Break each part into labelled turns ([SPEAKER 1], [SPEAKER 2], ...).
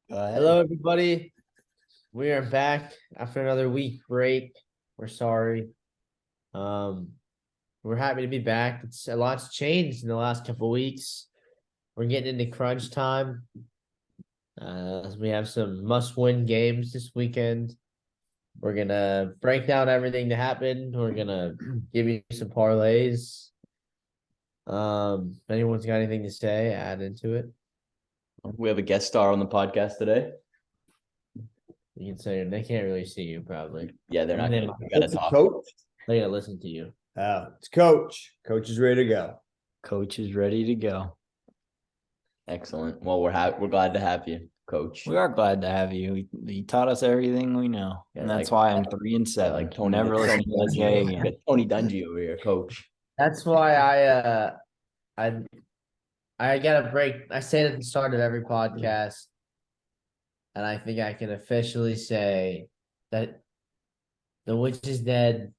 [SPEAKER 1] Hello, everybody. We are back after another week break. We're sorry. Um, we're happy to be back. It's a lot's changed in the last couple weeks. We're getting into crunch time. We have some must-win games this weekend. We're gonna break down everything that happened. We're gonna give you some parlays. If anyone's got anything to say, add into it.
[SPEAKER 2] We have a guest star on the podcast today.
[SPEAKER 1] You can say they can't really see you, probably.
[SPEAKER 2] Yeah, they're not
[SPEAKER 1] They
[SPEAKER 2] gonna talk.
[SPEAKER 3] Coach.
[SPEAKER 1] They're gonna listen to you.
[SPEAKER 3] Oh, it's Coach. Coach is ready to go.
[SPEAKER 4] Coach is ready to go.
[SPEAKER 2] Excellent. Well, we're glad to have you, Coach.
[SPEAKER 4] We are glad to have you. You taught us everything we know, and that's why I'm 3-7.
[SPEAKER 2] Like Tony,
[SPEAKER 4] never listen to this guy again.
[SPEAKER 2] Tony Dungy over here, Coach.
[SPEAKER 1] That's why I got a break. I say it at the start of every podcast, and I think I can officially say that the witch is dead.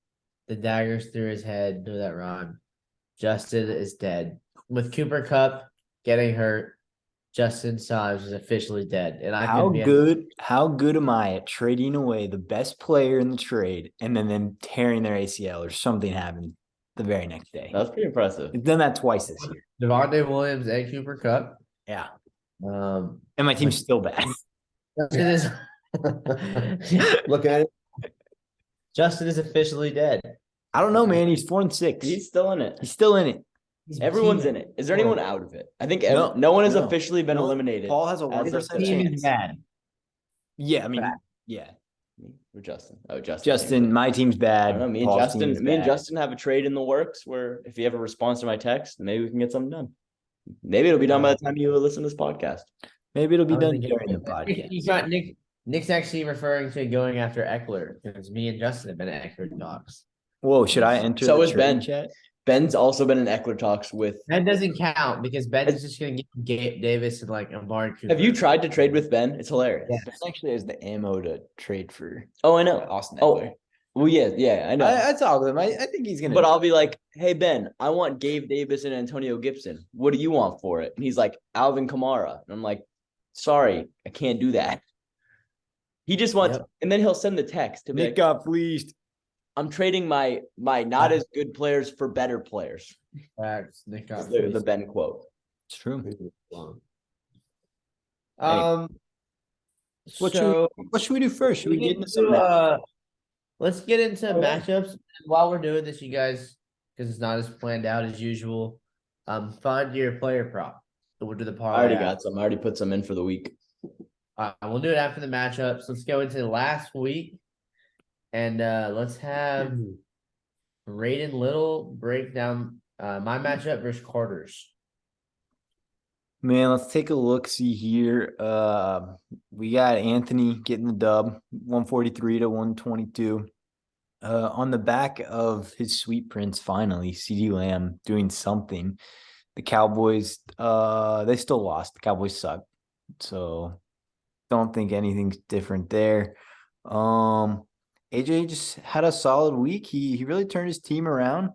[SPEAKER 1] The dagger's through his head. Do that rhyme. Justin is dead. With Cooper Kupp getting hurt, Justin Symes is officially dead. And
[SPEAKER 4] How good am I at trading away the best player in the trade and then them tearing their ACL or something happened the very next day?
[SPEAKER 2] That was pretty impressive.
[SPEAKER 4] I've done that twice this year.
[SPEAKER 1] Devontae Williams and Cooper Kupp.
[SPEAKER 4] Yeah.
[SPEAKER 1] And
[SPEAKER 4] my team's still bad.
[SPEAKER 1] Justin is
[SPEAKER 3] Look at it.
[SPEAKER 1] Justin is officially dead.
[SPEAKER 4] I don't know, man. He's 4-6.
[SPEAKER 2] He's still in it.
[SPEAKER 4] He's still in it.
[SPEAKER 2] Everyone's in it. Is there anyone out of it? I think
[SPEAKER 4] No,
[SPEAKER 2] one has
[SPEAKER 4] no.
[SPEAKER 2] officially been eliminated.
[SPEAKER 4] Paul has a
[SPEAKER 2] as of
[SPEAKER 4] 1%
[SPEAKER 2] today.
[SPEAKER 1] Team is
[SPEAKER 4] chance.
[SPEAKER 1] bad.
[SPEAKER 4] Yeah, I mean, yeah.
[SPEAKER 2] Or Justin. Oh, Justin.
[SPEAKER 4] Justin, my team's
[SPEAKER 2] I
[SPEAKER 4] bad.
[SPEAKER 2] don't know. Me and Justin have a trade in the works where if you have a response to my text, maybe we can get something done. Maybe it'll be done by the time you listen to this podcast.
[SPEAKER 4] Maybe it'll be
[SPEAKER 1] I was
[SPEAKER 4] done
[SPEAKER 1] thinking-
[SPEAKER 4] during the podcast.
[SPEAKER 1] You got Nick. Nick's actually referring to going after Eckler because me and Justin have been at Eckler talks.
[SPEAKER 4] Whoa, should I enter
[SPEAKER 2] So
[SPEAKER 4] the
[SPEAKER 2] is Ben.
[SPEAKER 4] trade chat?
[SPEAKER 2] Ben's also been in Eckler talks with.
[SPEAKER 1] That doesn't count because Ben is just going to get Gabe Davis and like Amari Cooper.
[SPEAKER 2] Have you tried to trade with Ben? It's hilarious.
[SPEAKER 1] Yeah.
[SPEAKER 4] Ben actually has the ammo to trade for
[SPEAKER 2] Oh, I know.
[SPEAKER 4] Austin
[SPEAKER 2] Oh,
[SPEAKER 4] Eckler.
[SPEAKER 2] well, yeah, I know.
[SPEAKER 4] I talk with him. I think he's gonna.
[SPEAKER 2] But I'll be like, hey, Ben, I want Gabe Davis and Antonio Gibson. What do you want for it? And he's like, Alvin Kamara. And I'm like, sorry, I can't do that. He just wants, and then he'll send the text to me.
[SPEAKER 4] Nick got fleeced.
[SPEAKER 2] I'm trading my not as good players for better players.
[SPEAKER 1] Facts. Nick got
[SPEAKER 2] The Ben quote.
[SPEAKER 4] It's true.
[SPEAKER 1] What
[SPEAKER 4] What should we do first? Should we get into some?
[SPEAKER 1] let's get into matchups. And while we're doing this, you guys, because it's not as planned out as usual, find your player prop. So we'll do the
[SPEAKER 2] I
[SPEAKER 1] parlay.
[SPEAKER 2] already got some. I already put some in for the week.
[SPEAKER 1] We'll do it after the matchups. Let's go into the last week, and let's have Raiden Little break down my matchup versus Carter's.
[SPEAKER 4] Man, let's take a look. See here. We got Anthony getting the dub, 143 to 122. On the back of his sweet prince, finally, CeeDee Lamb doing something. The Cowboys, they still lost. The Cowboys suck. So don't think anything's different there. AJ just had a solid week. He really turned his team around.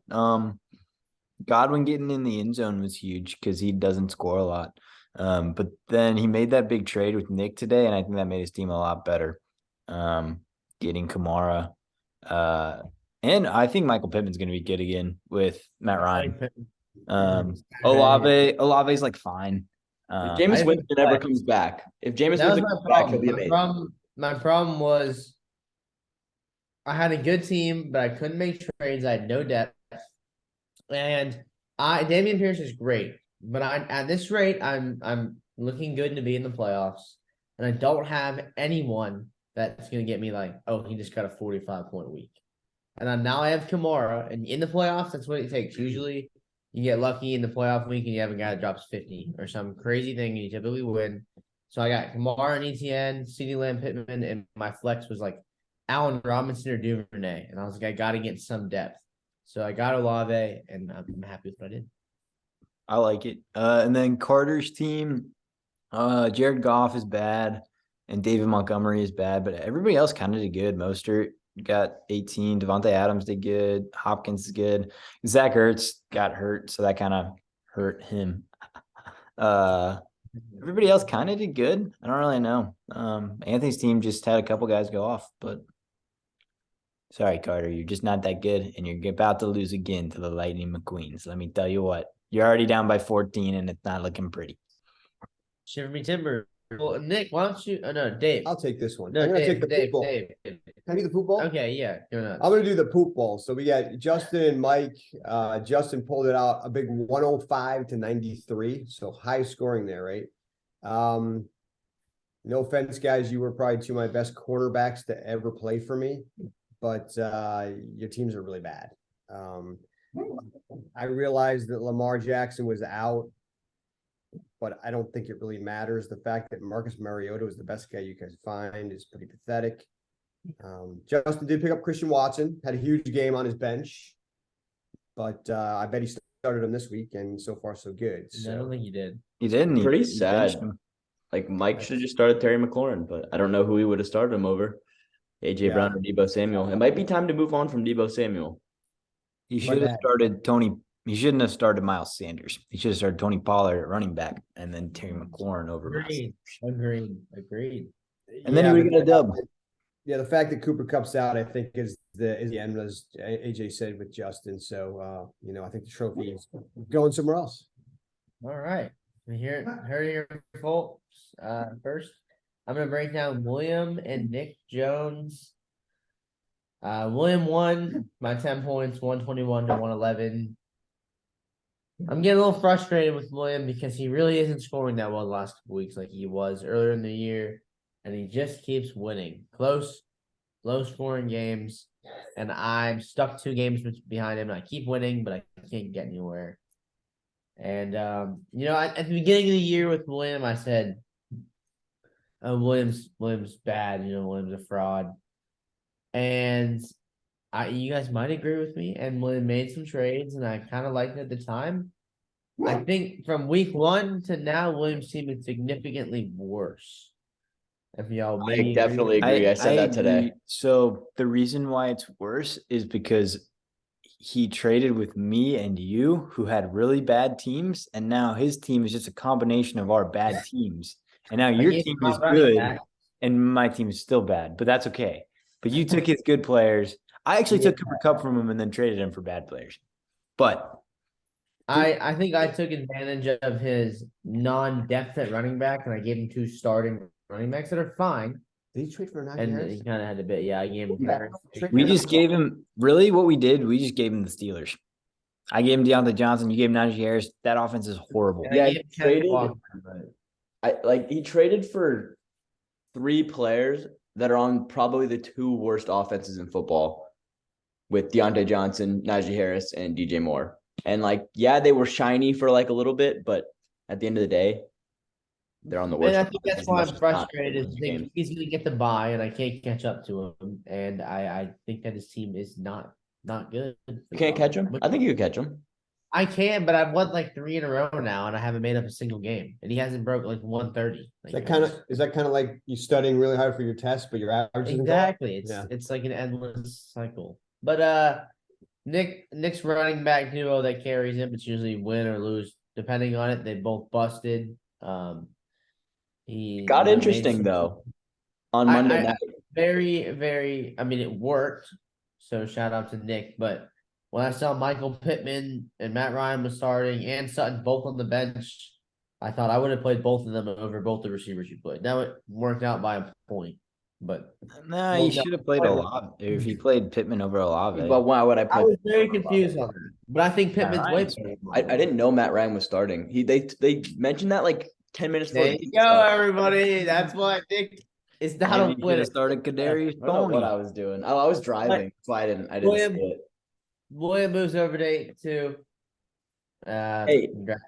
[SPEAKER 4] Godwin getting in the end zone was huge because he doesn't score a lot. But then he made that big trade with Nick today, and I think that made his team a lot better. Getting Kamara. And I think Michael Pittman's going to be good again with Matt Ryan. Olave's like fine.
[SPEAKER 2] If Jameis Winston ever comes back, he'll be amazing.
[SPEAKER 1] My problem was I had a good team, but I couldn't make trades. I had no depth. And Dameon Pierce is great, but at this rate, I'm looking good to be in the playoffs, and I don't have anyone that's gonna get me like, oh, he just got a 45-point week, and now I have Kamara, and in the playoffs, that's what it takes. Usually, you get lucky in the playoff week, and you have a guy that drops 50 or some crazy thing, and you typically win. So I got Kamara and ETN, CeeDee Lamb, Pittman, and my flex was like Allen Robinson or Duvernay, and I was like, I got to get some depth. So I got Olave, and I'm happy with what I did.
[SPEAKER 4] I like it. And then Carter's team, Jared Goff is bad, and David Montgomery is bad, but everybody else kind of did good. Mostert got 18. Devontae Adams did good. Hopkins is good. Zach Ertz got hurt, so that kind of hurt him. Everybody else kind of did good. I don't really know. Anthony's team just had a couple guys go off, but sorry, Carter, you're just not that good, and you're about to lose again to the Lightning McQueens. Let me tell you what, you're already down by 14, and it's not looking pretty.
[SPEAKER 1] Shiver me timber. Well, Nick, why don't you? Oh, no, Dave.
[SPEAKER 3] I'll take this one.
[SPEAKER 1] No,
[SPEAKER 3] I'm gonna
[SPEAKER 1] Dave,
[SPEAKER 3] take the
[SPEAKER 1] Dave,
[SPEAKER 3] poop ball.
[SPEAKER 1] Dave.
[SPEAKER 3] Can I do the poop ball?
[SPEAKER 1] Okay, yeah. Go nuts.
[SPEAKER 3] I'm gonna do the poop ball. So we got Justin and Mike. Justin pulled it out a big 105 to 93. So high scoring there, right? No offense, guys. You were probably two of my best quarterbacks to ever play for me, but your teams are really bad. I realized that Lamar Jackson was out, but I don't think it really matters. The fact that Marcus Mariota was the best guy you guys find is pretty pathetic. Justin did pick up Christian Watson, had a huge game on his bench, but I bet he started him this week, and so far so good.
[SPEAKER 1] No, I don't think you did.
[SPEAKER 4] He didn't.
[SPEAKER 2] Pretty
[SPEAKER 4] He
[SPEAKER 2] sad.
[SPEAKER 4] benched him.
[SPEAKER 2] Like Mike should have just started Terry McLaurin, but I don't know who he would have started him over. AJ
[SPEAKER 3] Yeah.
[SPEAKER 2] Brown or Debo Samuel. It might be time to move on from Debo Samuel.
[SPEAKER 4] He should have
[SPEAKER 3] bad.
[SPEAKER 4] started Tony. He shouldn't have started Miles Sanders. He should have started Tony Pollard at running back, and then Terry McLaurin over Miles
[SPEAKER 1] Agreed.
[SPEAKER 4] Sanders.
[SPEAKER 1] Agreed.
[SPEAKER 4] And then he would
[SPEAKER 3] but
[SPEAKER 4] get a dub.
[SPEAKER 3] Yeah, the fact that Cooper Cup's out, I think, is the end, as AJ said with Justin. So I think the trophy is going somewhere else.
[SPEAKER 1] All right. Heard your folks. First, I'm gonna break down William and Nick Jones. William won by 10 points, 121 to 111. I'm getting a little frustrated with William because he really isn't scoring that well the last couple weeks like he was earlier in the year, and he just keeps winning. Close, low scoring games, and I'm stuck 2 games behind him, and I keep winning, but I can't get anywhere. And at the beginning of the year with William, I said, "Oh, William's bad. William's a fraud." And you guys might agree with me. And William made some trades, and I kind of liked it at the time. I think from week 1 to now, William's team is significantly worse. If y'all
[SPEAKER 2] I definitely agree. I said that today.
[SPEAKER 4] agree. So the reason why it's worse is because he traded with me and you, who had really bad teams, and now his team is just a combination of our bad teams. And now your
[SPEAKER 1] gave
[SPEAKER 4] team
[SPEAKER 1] him
[SPEAKER 4] is
[SPEAKER 1] my running
[SPEAKER 4] good,
[SPEAKER 1] back.
[SPEAKER 4] and my team is still bad, but that's okay. But you took his good players. I actually took Cooper Cup from him and then traded him for bad players. But
[SPEAKER 1] I think I took advantage of his non-depth at running back, and I gave him 2 starting running backs that are fine.
[SPEAKER 3] Did he trade for Najee
[SPEAKER 1] And
[SPEAKER 3] Harris?
[SPEAKER 1] he kind of had a bit. Yeah, I gave him.
[SPEAKER 4] we just gave him we just gave him the Steelers. I gave him Deontay Johnson. You gave him Najee Harris. That offense is horrible.
[SPEAKER 1] And I
[SPEAKER 2] Yeah,
[SPEAKER 1] gave
[SPEAKER 2] he
[SPEAKER 1] him Kenneth
[SPEAKER 2] traded-
[SPEAKER 1] Walker, but
[SPEAKER 2] He traded for 3 players that are on probably the 2 worst offenses in football, with Deontay Johnson, Najee Harris, and DJ Moore. And they were shiny for a little bit, but at the end of the day, they're on the worst.
[SPEAKER 1] And I think that's
[SPEAKER 2] offenses,
[SPEAKER 1] why
[SPEAKER 2] and
[SPEAKER 1] I'm
[SPEAKER 2] just not
[SPEAKER 1] frustrated. Is
[SPEAKER 2] winning
[SPEAKER 1] I think
[SPEAKER 2] games.
[SPEAKER 1] he's going to get the bye, and I can't catch up to him. And I think that his team is not good.
[SPEAKER 2] You can't catch him? I think you could catch him.
[SPEAKER 1] I can, but I've won 3 in a row now, and I haven't made up a single game. And he hasn't broke 130.
[SPEAKER 3] Is that kind of like you studying really hard for your test, but your average isn't
[SPEAKER 1] Exactly.
[SPEAKER 3] Yeah.
[SPEAKER 1] It's like an endless cycle. But Nick's running back duo that carries him, it's usually win or lose depending on it. They both busted. He
[SPEAKER 2] Got
[SPEAKER 1] made
[SPEAKER 2] interesting
[SPEAKER 1] some-
[SPEAKER 2] though on Monday night.
[SPEAKER 1] Very, very. I mean, it worked. So shout out to Nick. But when I saw Michael Pittman and Matt Ryan was starting and Sutton both on the bench, I thought I would have played both of them over both the receivers you played. Now it worked out by a point, but
[SPEAKER 4] No,
[SPEAKER 1] Well,
[SPEAKER 4] you
[SPEAKER 1] no,
[SPEAKER 4] should have played Olave. If he played Pittman over Olave.
[SPEAKER 2] But why would I
[SPEAKER 1] I
[SPEAKER 2] put?
[SPEAKER 1] was very confused on that. But I think Pittman's way
[SPEAKER 4] Ryan's-
[SPEAKER 1] better.
[SPEAKER 2] I didn't know Matt Ryan was starting. They mentioned that 10 minutes before.
[SPEAKER 1] There
[SPEAKER 2] the
[SPEAKER 1] you
[SPEAKER 2] game
[SPEAKER 1] go,
[SPEAKER 2] started.
[SPEAKER 1] everybody. That's what Nick is not
[SPEAKER 4] Maybe
[SPEAKER 1] a
[SPEAKER 4] you could
[SPEAKER 1] winner.
[SPEAKER 4] have started Kadarius
[SPEAKER 2] I don't know what
[SPEAKER 4] Toney.
[SPEAKER 2] I was doing. I was driving, so I didn't
[SPEAKER 1] William-
[SPEAKER 2] see it.
[SPEAKER 1] William moves over to 8-2.
[SPEAKER 2] Hey.
[SPEAKER 1] Congrats.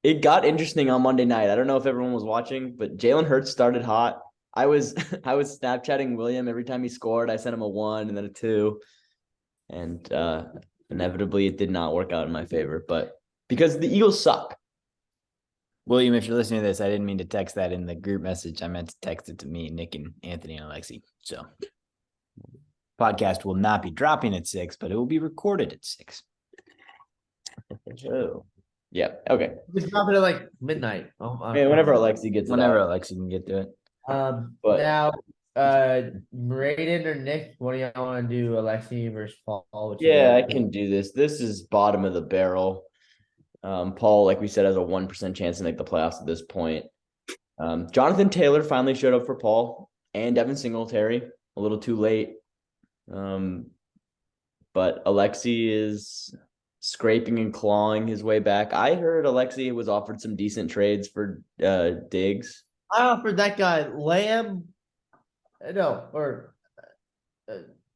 [SPEAKER 2] It got interesting on Monday night. I don't know if everyone was watching, but Jalen Hurts started hot. I was Snapchatting William every time he scored. I sent him a 1 and then a 2. And inevitably it did not work out in my favor. But because the Eagles suck.
[SPEAKER 4] William, if you're listening to this, I didn't mean to text that in the group message. I meant to text it to me, Nick, and Anthony and Alexi. So podcast will not be dropping at 6, but it will be recorded at 6.
[SPEAKER 2] Oh. Yeah. Okay.
[SPEAKER 1] Just drop it at like midnight. Oh,
[SPEAKER 2] Yeah, whenever Alexi gets it
[SPEAKER 4] Whenever
[SPEAKER 2] out.
[SPEAKER 4] Alexi can get to it.
[SPEAKER 2] But-
[SPEAKER 1] Now, Braden or Nick, what do y'all want to do? Alexi versus Paul? What you
[SPEAKER 2] Yeah, I
[SPEAKER 1] got?
[SPEAKER 2] can do this. This is bottom of the barrel. Paul, like we said, has a 1% chance to make the playoffs at this point. Jonathan Taylor finally showed up for Paul and Devin Singletary. A little too late. But Alexi is scraping and clawing his way back. I heard Alexi was offered some decent trades for Diggs.
[SPEAKER 1] I offered that guy Lamb. No, or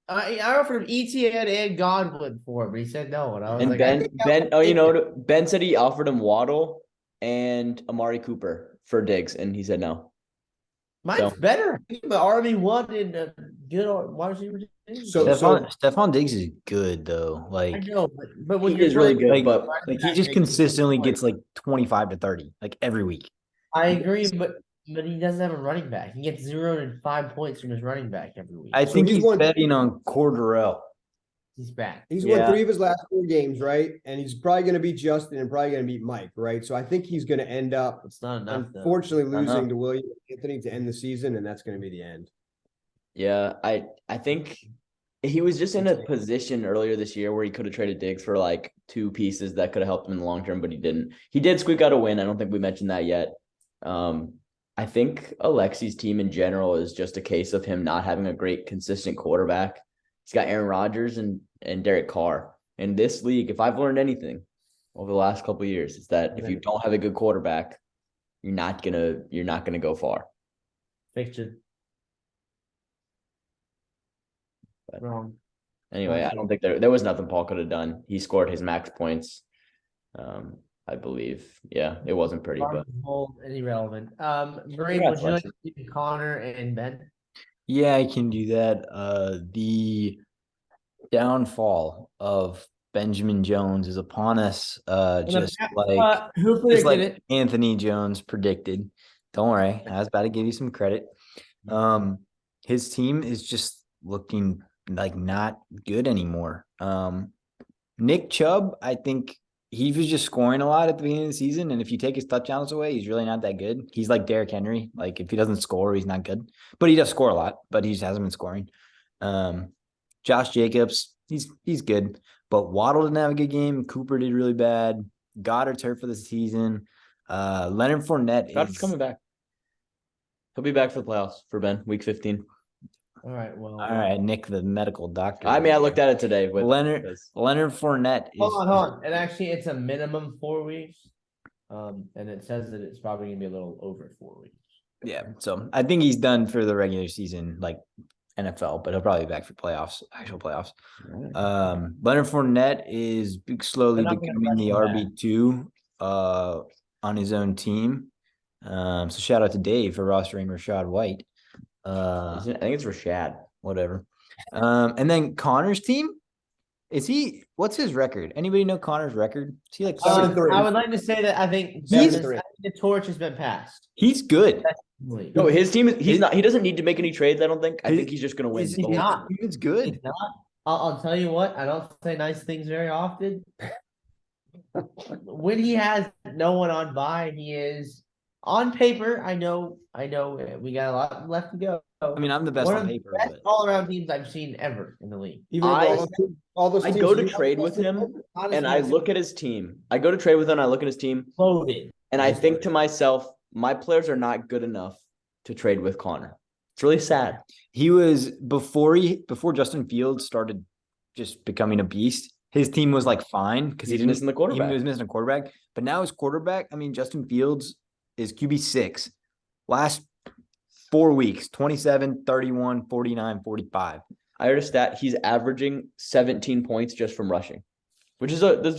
[SPEAKER 1] I offered him ETN and Godwin for him, but he said no, and I was
[SPEAKER 2] And
[SPEAKER 1] like, I think
[SPEAKER 2] Ben, oh, you know, Ben said he offered him Waddle and Amari Cooper for Diggs, and he said no.
[SPEAKER 1] mine's
[SPEAKER 2] So-
[SPEAKER 1] better. But RB1 and good wide receiver.
[SPEAKER 3] So-
[SPEAKER 4] Stephon Diggs is good though.
[SPEAKER 1] I
[SPEAKER 4] Like
[SPEAKER 1] know, but when
[SPEAKER 2] He
[SPEAKER 1] you're
[SPEAKER 2] is really
[SPEAKER 1] trying to
[SPEAKER 2] good,
[SPEAKER 4] like,
[SPEAKER 2] but
[SPEAKER 4] like he just consistently gets like 25 to 30 like every week.
[SPEAKER 1] I agree, but he doesn't have a running back. He gets 0 and 5 points from his running back every week.
[SPEAKER 4] I think
[SPEAKER 3] he's
[SPEAKER 4] he's
[SPEAKER 3] won-
[SPEAKER 4] betting on Cordarrelle.
[SPEAKER 1] He's back.
[SPEAKER 3] He's
[SPEAKER 4] Yeah.
[SPEAKER 3] won 3 of his last 4 games, right? And he's probably going to beat Justin and probably going to beat Mike, right? So I think he's going to end up,
[SPEAKER 1] It's not enough. Though.
[SPEAKER 3] unfortunately,
[SPEAKER 2] enough.
[SPEAKER 3] losing to William Anthony to end the season, and that's going to be the end.
[SPEAKER 2] yeah, I think he was just in a position earlier this year where he could have traded Diggs for like 2 pieces that could have helped him in the long term, but he didn't. He did squeak out a win. I don't think we mentioned that yet. I think Alexi's team in general is just a case of him not having a great consistent quarterback. He's got Aaron Rodgers and Derek Carr. In this league, if I've learned anything over the last couple of years, it's that if you don't have a good quarterback, you're not gonna go far.
[SPEAKER 1] Fiction.
[SPEAKER 2] But-
[SPEAKER 1] Wrong.
[SPEAKER 2] Anyway, I don't think there was nothing Paul could have done. He scored his max points. I believe. Yeah, it wasn't pretty, but
[SPEAKER 1] And irrelevant. Brain,
[SPEAKER 2] Congrats,
[SPEAKER 1] would you like
[SPEAKER 2] Lexi.
[SPEAKER 1] to do Connor and Ben?
[SPEAKER 4] Yeah, I can do that. The downfall of Benjamin Jones is upon us. Just like
[SPEAKER 1] who
[SPEAKER 4] just
[SPEAKER 1] predicted
[SPEAKER 4] like
[SPEAKER 1] it?
[SPEAKER 4] Anthony Jones predicted. Don't worry, I was about to give you some credit. His team is just looking like not good anymore. Nick Chubb, I think he was just scoring a lot at the beginning of the season, and if you take his touchdowns away, he's really not that good. He's like Derrick Henry. Like if he doesn't score, he's not good. But he does score a lot, but he just hasn't been scoring. Josh Jacobs, he's good. But Waddle didn't have a good game. Cooper did really bad. Goddard's hurt for the season. Leonard Fournette
[SPEAKER 2] Goddard's
[SPEAKER 4] is
[SPEAKER 2] coming back. He'll be back for the playoffs for Ben, week 15.
[SPEAKER 1] All right. Well.
[SPEAKER 4] all right. Nick, the medical doctor.
[SPEAKER 2] I mean, I looked at it today with
[SPEAKER 4] Leonard Fournette is
[SPEAKER 1] Hold on. And actually, it's a minimum 4 weeks. And it says that it's probably gonna be a little over 4 weeks.
[SPEAKER 4] yeah. So I think he's done for the regular season, like NFL, but he'll probably be back for playoffs, actual playoffs. Leonard Fournette is slowly
[SPEAKER 1] They're not gonna
[SPEAKER 4] becoming the
[SPEAKER 1] rush him back.
[SPEAKER 4] RB2 on his own team. So shout out to Dave for rostering Rashad White.
[SPEAKER 2] I think it's Rashad.
[SPEAKER 4] Whatever. And then Connor's team, what's his record? Anybody know Connor's record? Is he like
[SPEAKER 3] 7-3.
[SPEAKER 1] I would like to say that I think
[SPEAKER 3] He's-
[SPEAKER 1] the torch has been passed.
[SPEAKER 4] He's good.
[SPEAKER 2] No, his team is not. He doesn't need to make any trades. I don't think. I
[SPEAKER 4] His-
[SPEAKER 2] think he's just gonna win.
[SPEAKER 4] His
[SPEAKER 2] the whole
[SPEAKER 1] not.
[SPEAKER 2] thing.
[SPEAKER 4] team is good.
[SPEAKER 1] He's not. I'll tell you what. I don't say nice things very often. When he has no one on by, he is on paper. I know. We got a lot left to go.
[SPEAKER 4] I mean, I'm the best
[SPEAKER 1] One
[SPEAKER 4] on
[SPEAKER 1] of the
[SPEAKER 4] paper,
[SPEAKER 1] best
[SPEAKER 4] but
[SPEAKER 1] all-around teams I've seen ever in the league.
[SPEAKER 3] Even
[SPEAKER 2] I-
[SPEAKER 3] all those
[SPEAKER 2] I
[SPEAKER 3] teams
[SPEAKER 2] go to
[SPEAKER 3] you-
[SPEAKER 2] trade with him,
[SPEAKER 1] Honestly,
[SPEAKER 2] and I
[SPEAKER 1] it's
[SPEAKER 2] look at his team. I go to trade with him. And I look at his team,
[SPEAKER 1] loaded.
[SPEAKER 2] and I think to myself, my players are not good enough to trade with Connor. It's really sad.
[SPEAKER 4] he was before Justin Fields started just becoming a beast. His team was like fine because he
[SPEAKER 2] He's
[SPEAKER 4] didn't
[SPEAKER 2] missing the quarterback.
[SPEAKER 4] He was missing a quarterback, but now his quarterback. I mean, Justin Fields is QB6. Last 4 weeks, 27, 31, 49, 45.
[SPEAKER 2] I heard a stat. He's averaging 17 points just from rushing, this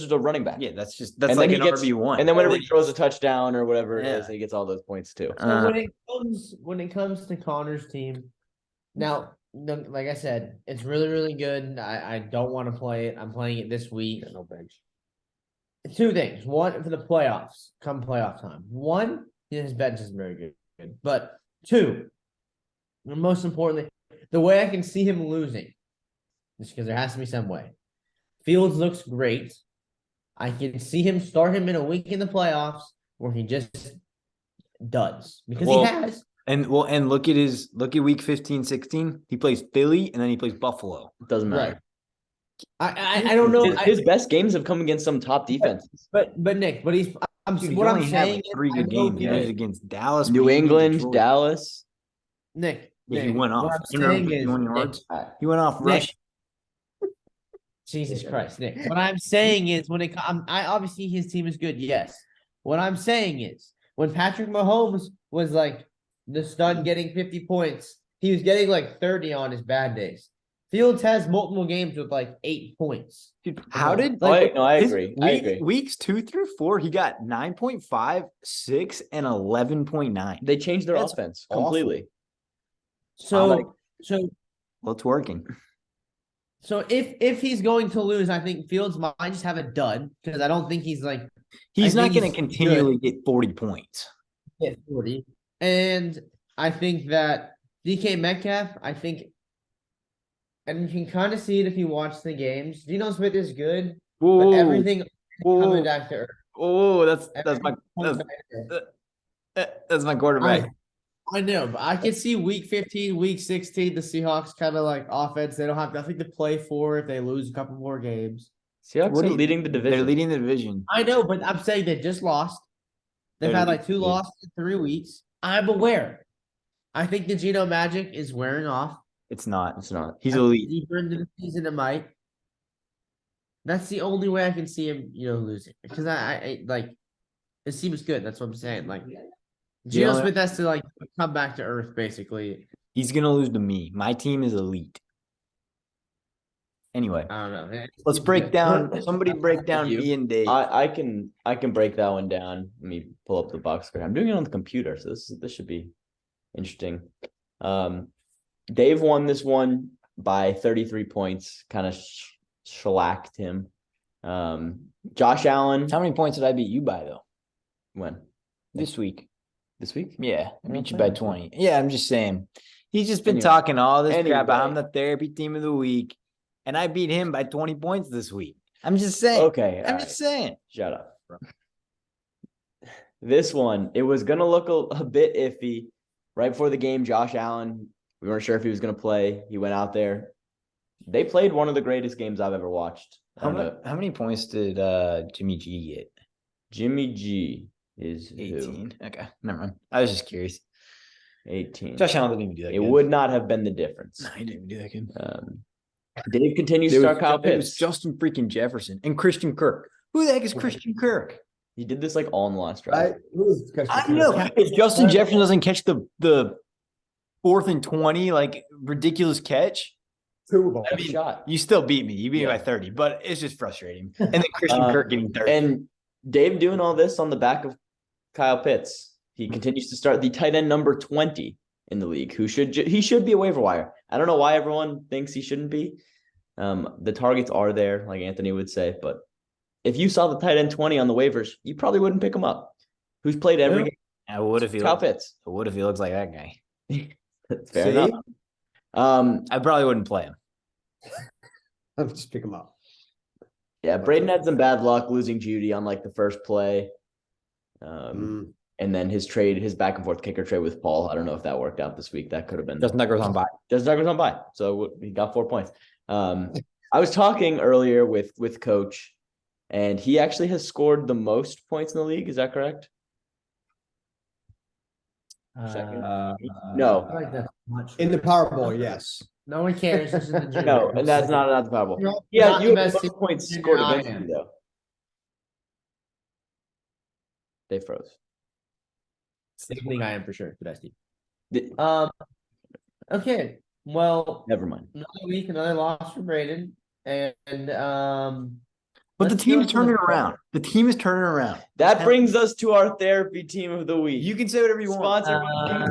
[SPEAKER 2] is a running back.
[SPEAKER 4] Yeah, that's
[SPEAKER 2] And
[SPEAKER 4] like
[SPEAKER 2] then
[SPEAKER 4] an
[SPEAKER 2] he gets,
[SPEAKER 4] RB1.
[SPEAKER 2] and then whenever he throws a touchdown or whatever it is,
[SPEAKER 4] Yeah.
[SPEAKER 2] he gets all those points too.
[SPEAKER 1] So when it comes to Connor's team, now like I said, it's really really good. I don't want to play it. I'm playing it this week.
[SPEAKER 3] No bench.
[SPEAKER 1] 2 things. One, for the playoffs, come playoff time. One, his bench is very good. But 2, and most importantly, the way I can see him losing, just because there has to be some way. Fields looks great. I can see him start him in a week in the playoffs where he just does because he
[SPEAKER 4] Well,
[SPEAKER 1] has.
[SPEAKER 4] And look at week 15, 16. He plays Philly and then he plays Buffalo.
[SPEAKER 2] It doesn't
[SPEAKER 1] Right.
[SPEAKER 2] matter.
[SPEAKER 1] I don't know.
[SPEAKER 2] His best games have come against some top defenses.
[SPEAKER 1] But Nick, but he's
[SPEAKER 4] Dude,
[SPEAKER 1] what I'm
[SPEAKER 4] only had,
[SPEAKER 1] saying
[SPEAKER 4] like,
[SPEAKER 1] is
[SPEAKER 4] 3
[SPEAKER 1] I
[SPEAKER 4] good
[SPEAKER 1] know
[SPEAKER 4] games.
[SPEAKER 1] he
[SPEAKER 4] He was
[SPEAKER 1] is.
[SPEAKER 4] against Dallas,
[SPEAKER 2] New
[SPEAKER 4] Miami,
[SPEAKER 2] England,
[SPEAKER 4] Detroit.
[SPEAKER 2] Dallas.
[SPEAKER 1] Nick,
[SPEAKER 4] Yeah, he
[SPEAKER 1] Nick,
[SPEAKER 4] went
[SPEAKER 1] what
[SPEAKER 4] off.
[SPEAKER 1] I'm
[SPEAKER 4] You remember
[SPEAKER 1] saying is
[SPEAKER 4] 51
[SPEAKER 1] Nick,
[SPEAKER 4] yards? He went off
[SPEAKER 1] Nick,
[SPEAKER 4] rush.
[SPEAKER 1] Jesus Christ, Nick. What I'm saying is when it comes, I obviously his team is good. Yes. What I'm saying is when Patrick Mahomes was like the stud getting 50 points, he was getting like 30 on his bad days. Fields has multiple games with like 8 points.
[SPEAKER 4] Dude, how did
[SPEAKER 2] Like, I
[SPEAKER 4] his
[SPEAKER 2] agree. I agree.
[SPEAKER 4] Weeks 2 through 4, he got 9.5, 6, and 11.9.
[SPEAKER 2] They changed their
[SPEAKER 4] That's
[SPEAKER 2] offense
[SPEAKER 4] awful.
[SPEAKER 2] completely.
[SPEAKER 1] So
[SPEAKER 4] Well, it's working.
[SPEAKER 1] So if he's going to lose, I think Fields might just have a dud because I don't think he's like
[SPEAKER 4] He's
[SPEAKER 1] I
[SPEAKER 4] not
[SPEAKER 1] think
[SPEAKER 4] going to
[SPEAKER 1] he's
[SPEAKER 4] continually get 40 points.
[SPEAKER 1] at 40. And I think that DK Metcalf, I think, and you can kind of see it if you watch the games. Geno Smith is good, but
[SPEAKER 4] Whoa,
[SPEAKER 1] everything coming
[SPEAKER 4] whoa,
[SPEAKER 1] back to earth.
[SPEAKER 4] oh, that's
[SPEAKER 1] Everything coming back to earth.
[SPEAKER 4] that's my quarterback.
[SPEAKER 1] I know, but I can see week 15, week 16, the Seahawks kind of like offense. They don't have nothing to play for if they lose a couple more games.
[SPEAKER 2] Seahawks
[SPEAKER 4] What
[SPEAKER 2] are
[SPEAKER 4] do you-
[SPEAKER 2] leading the division.
[SPEAKER 4] They're leading the division.
[SPEAKER 1] I know, but I'm saying they just lost. They've
[SPEAKER 2] They're
[SPEAKER 1] had like 2
[SPEAKER 2] leading.
[SPEAKER 1] losses in 3 weeks. I'm aware. I think the Geno magic is wearing off.
[SPEAKER 4] It's not.
[SPEAKER 2] It's not.
[SPEAKER 4] He's
[SPEAKER 1] I think
[SPEAKER 4] elite.
[SPEAKER 1] deeper into the season it might. That's the only way I can see him, losing. Because I like his team is good. That's what I'm saying. Like Geno
[SPEAKER 4] Yeah.
[SPEAKER 1] Smith has to like come back to earth, basically.
[SPEAKER 4] He's gonna lose to me. My team is elite. Anyway,
[SPEAKER 1] I don't know.
[SPEAKER 4] let's break down. Somebody break down
[SPEAKER 2] You.
[SPEAKER 4] me and Dave.
[SPEAKER 2] I can break that one down. Let me pull up the box score. I'm doing it on the computer, so this should be interesting. Dave won this one by 33 points, kind of shellacked him. Josh Allen.
[SPEAKER 4] How many points did I beat you by though?
[SPEAKER 2] When?
[SPEAKER 4] This week.
[SPEAKER 2] This week?
[SPEAKER 4] Yeah, I
[SPEAKER 2] I'm
[SPEAKER 4] beat
[SPEAKER 2] not
[SPEAKER 4] you by
[SPEAKER 2] playing.
[SPEAKER 4] 20. Yeah, I'm just saying. He's just been
[SPEAKER 2] Anyway.
[SPEAKER 4] talking all this crap about I'm
[SPEAKER 2] Anyway.
[SPEAKER 4] the therapy team of the week, and I beat him by 20 points this week. I'm just saying.
[SPEAKER 2] Okay.
[SPEAKER 4] I'm
[SPEAKER 2] all
[SPEAKER 4] just
[SPEAKER 2] right.
[SPEAKER 4] saying.
[SPEAKER 2] Shut up. This one, it was gonna look a bit iffy. Right before the game, Josh Allen, we weren't sure if he was gonna play. He went out there. They played one of the greatest games I've ever watched. I don't know.
[SPEAKER 4] How many points did Jimmy G get?
[SPEAKER 2] Jimmy G is
[SPEAKER 4] 18. Okay, never mind. I was just curious.
[SPEAKER 2] 18.
[SPEAKER 4] Josh Allen didn't even do that.
[SPEAKER 2] It would not have been the difference.
[SPEAKER 4] No, he didn't even do that good.
[SPEAKER 2] Dave continues to start Kyle
[SPEAKER 4] It was
[SPEAKER 2] Pitts.
[SPEAKER 4] Justin freaking Jefferson and Christian Kirk. Who the heck is Christian Kirk?
[SPEAKER 2] He did this like all in the last drive.
[SPEAKER 4] I know. If Justin Jefferson doesn't catch the 4th and 20, like ridiculous catch,
[SPEAKER 3] Two of them.
[SPEAKER 2] I mean, shot.
[SPEAKER 4] you still beat me. You beat me
[SPEAKER 2] Yeah.
[SPEAKER 4] by 30, but it's just frustrating. And then Christian Kirk getting 30.
[SPEAKER 2] And Dave doing all this on the back of Kyle Pitts. He continues to start the tight end number 20 in the league, who he should be a waiver wire. I don't know why everyone thinks he shouldn't be. The targets are there, like Anthony would say, but if you saw the tight end 20 on the waivers, you probably wouldn't pick him up. Who's played every game?
[SPEAKER 4] I would if he
[SPEAKER 2] Kyle Pitts.
[SPEAKER 4] I would if he looks like that guy.
[SPEAKER 2] Fair enough.
[SPEAKER 4] I probably wouldn't play him.
[SPEAKER 3] I'll just pick them up.
[SPEAKER 2] Yeah, Braden had some bad luck losing Judy on like the first play. And then his back and forth kicker trade with Paul. I don't know if that worked out this week. That could have been
[SPEAKER 4] Justin Tucker's on bye.
[SPEAKER 2] Justin Tucker's on bye. So he got 4 points. I was talking earlier with Coach, and he actually has scored the most points in the league. Is that correct? Second? No.
[SPEAKER 1] I like that much.
[SPEAKER 3] In the Powerball, yes.
[SPEAKER 1] No one cares. This is the junior.
[SPEAKER 2] No, and that's not the Powerball.
[SPEAKER 1] You're
[SPEAKER 2] Yeah,
[SPEAKER 1] not
[SPEAKER 2] you
[SPEAKER 1] the
[SPEAKER 2] have
[SPEAKER 1] best
[SPEAKER 2] the most points
[SPEAKER 1] junior
[SPEAKER 2] scored
[SPEAKER 1] I
[SPEAKER 2] against
[SPEAKER 1] am.
[SPEAKER 2] you, though. They froze.
[SPEAKER 1] I think I am for sure the best team.
[SPEAKER 2] The-
[SPEAKER 1] Okay. Well,
[SPEAKER 2] Never mind.
[SPEAKER 1] another week, another loss for Braden, and
[SPEAKER 4] But the
[SPEAKER 1] let's go
[SPEAKER 4] team's
[SPEAKER 1] to
[SPEAKER 4] turning around. The team is turning around.
[SPEAKER 2] That brings us to our therapy team of the week.
[SPEAKER 4] You can say whatever you want.
[SPEAKER 2] Sponsored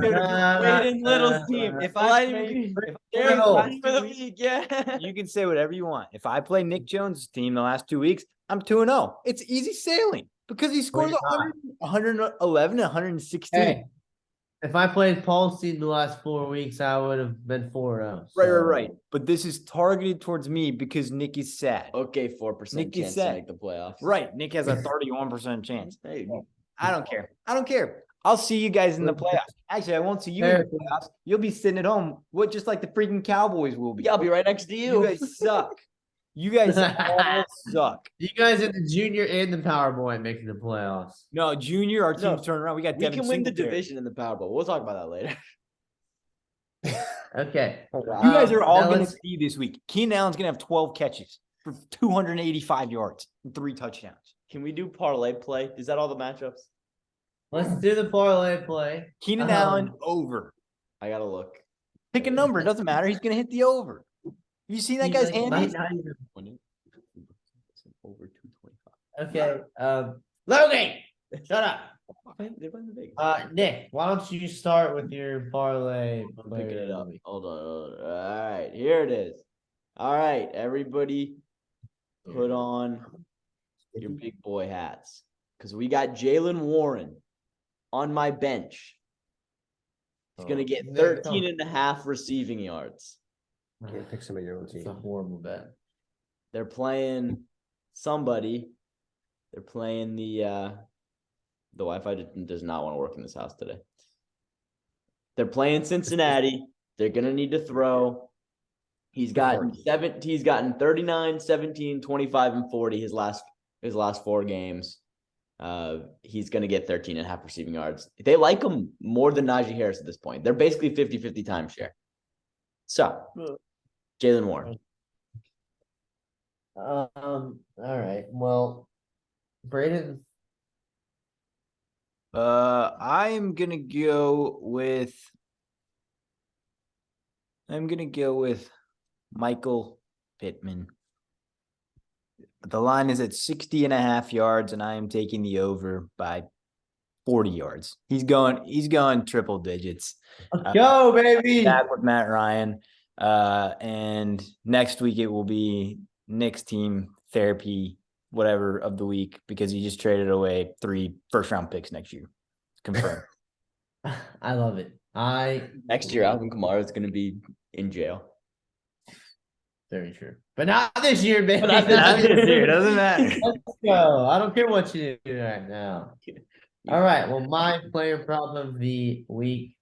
[SPEAKER 2] by Braden Little's team.
[SPEAKER 4] If
[SPEAKER 2] Therapy
[SPEAKER 1] No.
[SPEAKER 2] team of the week, yeah.
[SPEAKER 4] You can say whatever you want. If I play Nick Jones' team the last 2 weeks, I'm 2-0. It's easy sailing because he scored
[SPEAKER 1] you're not.
[SPEAKER 4] 111, 116.
[SPEAKER 1] Hey, If I played Paul's team the last 4 weeks, I would have been 4-0.
[SPEAKER 4] Right. But this is targeted towards me because Nick is sad.
[SPEAKER 2] Okay, 4%
[SPEAKER 4] Nick is
[SPEAKER 2] chance to
[SPEAKER 4] set.
[SPEAKER 2] make the playoffs.
[SPEAKER 4] Right. Nick has a 31% chance.
[SPEAKER 2] Hey,
[SPEAKER 4] I don't care. I'll see you guys in the playoffs. Actually, I won't see you in the playoffs. You'll be sitting at home. What, just like the freaking Cowboys will be.
[SPEAKER 2] yeah, I'll be right next to
[SPEAKER 4] You
[SPEAKER 2] you.
[SPEAKER 4] guys suck. You guys all suck.
[SPEAKER 1] You guys in the junior and the power boy making the playoffs.
[SPEAKER 4] No, Junior, our
[SPEAKER 2] No,
[SPEAKER 4] team's turning around. We got
[SPEAKER 2] We
[SPEAKER 4] Devin
[SPEAKER 2] can win the
[SPEAKER 4] Singletary.
[SPEAKER 2] division in the Powerball. We'll talk about that later.
[SPEAKER 1] Okay.
[SPEAKER 3] Oh, wow.
[SPEAKER 4] You guys are all
[SPEAKER 1] now
[SPEAKER 4] going to
[SPEAKER 1] let's-
[SPEAKER 4] see this week. Keenan Allen's going to have 12 catches for 285 yards and 3 touchdowns.
[SPEAKER 2] Can we do parlay play? Is that all the matchups?
[SPEAKER 1] Let's do the parlay play.
[SPEAKER 4] Keenan Allen over.
[SPEAKER 2] I gotta look.
[SPEAKER 4] Pick a number. It doesn't matter. He's going to hit the over. You seen that
[SPEAKER 1] He
[SPEAKER 4] guy's
[SPEAKER 1] might
[SPEAKER 4] hands?
[SPEAKER 1] not even-
[SPEAKER 2] Over 225.
[SPEAKER 1] Okay. Logan, shut up.
[SPEAKER 2] They're playing the Vegas.
[SPEAKER 1] Nick, why don't you start with your parlay?
[SPEAKER 2] I'm picking it up. Hold on. All right, here it is. All right, everybody, put on your big boy hats because we got Jalen Warren on my bench. He's gonna get 13 and a half receiving yards.
[SPEAKER 3] Can't pick somebody your own
[SPEAKER 1] It's a
[SPEAKER 3] team.
[SPEAKER 1] horrible bet.
[SPEAKER 2] They're playing somebody. They're playing the Wi-Fi does not want to work in this house today. They're playing Cincinnati. They're gonna need to throw. He's gotten 39, 17, 25, and 40 his last 4 games. He's gonna get 13 and a half receiving yards. They like him more than Najee Harris at this point. They're basically 50-50 timeshare. So Jalen Warren.
[SPEAKER 1] All right. Well, Braden.
[SPEAKER 4] I'm gonna go with Michael Pittman. The line is at 60 and a half yards, and I am taking the over by 40 yards. He's going triple digits.
[SPEAKER 1] Let's go, baby.
[SPEAKER 4] Back with Matt Ryan. And next week it will be Nick's team therapy, whatever of the week, because he just traded away 3 first-round picks next year. Confirmed.
[SPEAKER 1] I love it.
[SPEAKER 2] Next year, Alvin Kamara is gonna be in jail.
[SPEAKER 1] Very true. But not this year, baby.
[SPEAKER 2] But not this
[SPEAKER 4] year, doesn't matter.
[SPEAKER 1] Let's go. I don't care what you do right now. All right. Well, my player prop of the week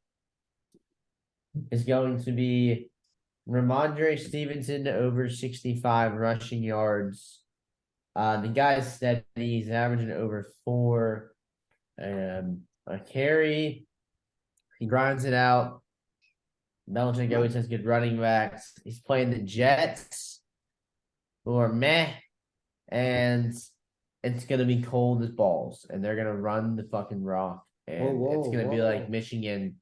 [SPEAKER 1] is going to be Ramondre Stevenson to over 65 rushing yards. The guy's steady. He's averaging over 4 a carry. He grinds it out. Belichick always has good running backs. He's playing the Jets, who are meh, and it's gonna be cold as balls, and they're gonna run the fucking rock, and it's gonna be like Michigan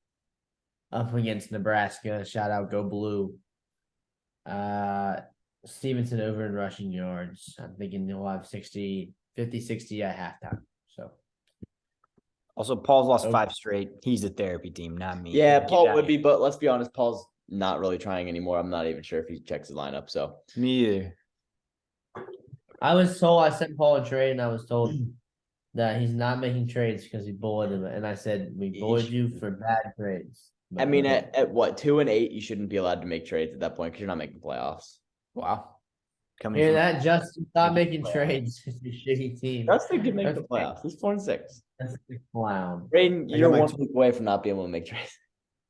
[SPEAKER 1] up against Nebraska. Shout out, go blue. Stevenson over in rushing yards. I'm thinking he'll have 50, 60 at halftime. So
[SPEAKER 4] Also, Paul's lost 5 straight. He's a therapy team, not me.
[SPEAKER 2] Yeah,
[SPEAKER 4] Get
[SPEAKER 2] Paul
[SPEAKER 4] out
[SPEAKER 2] would
[SPEAKER 4] of
[SPEAKER 2] be,
[SPEAKER 4] here.
[SPEAKER 2] but let's be honest, Paul's not really trying anymore. I'm not even sure if he checks his lineup. So
[SPEAKER 4] Me either.
[SPEAKER 1] I was told I sent Paul a trade, and I was told that he's not making trades because he bullied him. And I said, we bullied you for bad trades.
[SPEAKER 2] I mean, at what 2 and 8, you shouldn't be allowed to make trades at that point because you're not making playoffs.
[SPEAKER 4] Wow. Coming
[SPEAKER 1] Hear
[SPEAKER 4] from
[SPEAKER 1] that, Justin? Stop
[SPEAKER 2] Making
[SPEAKER 1] making trades. It's a shitty team.
[SPEAKER 2] Justin can make the
[SPEAKER 1] Okay.
[SPEAKER 2] playoffs. He's 4-6.
[SPEAKER 1] That's a clown.
[SPEAKER 2] Braden,
[SPEAKER 3] I
[SPEAKER 2] you're
[SPEAKER 3] got my
[SPEAKER 2] 1 week away from not being able to make trades.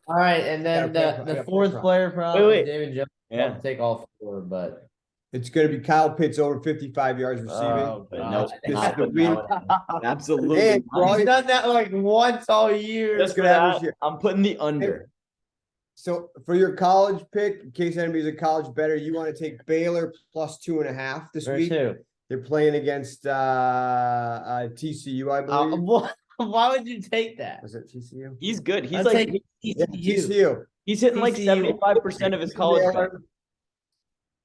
[SPEAKER 1] All right, and then
[SPEAKER 3] Yeah,
[SPEAKER 1] the
[SPEAKER 3] yeah,
[SPEAKER 1] fourth
[SPEAKER 3] yeah.
[SPEAKER 1] player prop,
[SPEAKER 2] Wait.
[SPEAKER 1] David Jones.
[SPEAKER 2] Yeah.
[SPEAKER 1] I'll take all 4, but
[SPEAKER 3] It's gonna be Kyle Pitts over 55 yards receiving.
[SPEAKER 1] oh,
[SPEAKER 2] But
[SPEAKER 1] God.
[SPEAKER 2] no,
[SPEAKER 3] This
[SPEAKER 2] not
[SPEAKER 3] is the
[SPEAKER 2] for
[SPEAKER 3] week.
[SPEAKER 2] that. Absolutely.
[SPEAKER 3] And
[SPEAKER 2] not.
[SPEAKER 1] He's done that like once all year.
[SPEAKER 2] Just for
[SPEAKER 3] gonna have
[SPEAKER 2] that,
[SPEAKER 3] this year.
[SPEAKER 2] I'm putting the under.
[SPEAKER 3] So for your college pick, in case anybody's a college better, you want to take Baylor plus 2.5 this
[SPEAKER 1] Or
[SPEAKER 3] week.
[SPEAKER 1] 2.
[SPEAKER 3] They're playing against TCU, I believe.
[SPEAKER 1] Why would you take that?
[SPEAKER 3] Was it TCU?
[SPEAKER 2] He's good. He's
[SPEAKER 1] I'll
[SPEAKER 2] like
[SPEAKER 1] take
[SPEAKER 3] Yeah,
[SPEAKER 1] TCU.
[SPEAKER 3] TCU.
[SPEAKER 2] he's hitting like
[SPEAKER 1] TCU.
[SPEAKER 2] 75% of his college bets.
[SPEAKER 3] Baylor.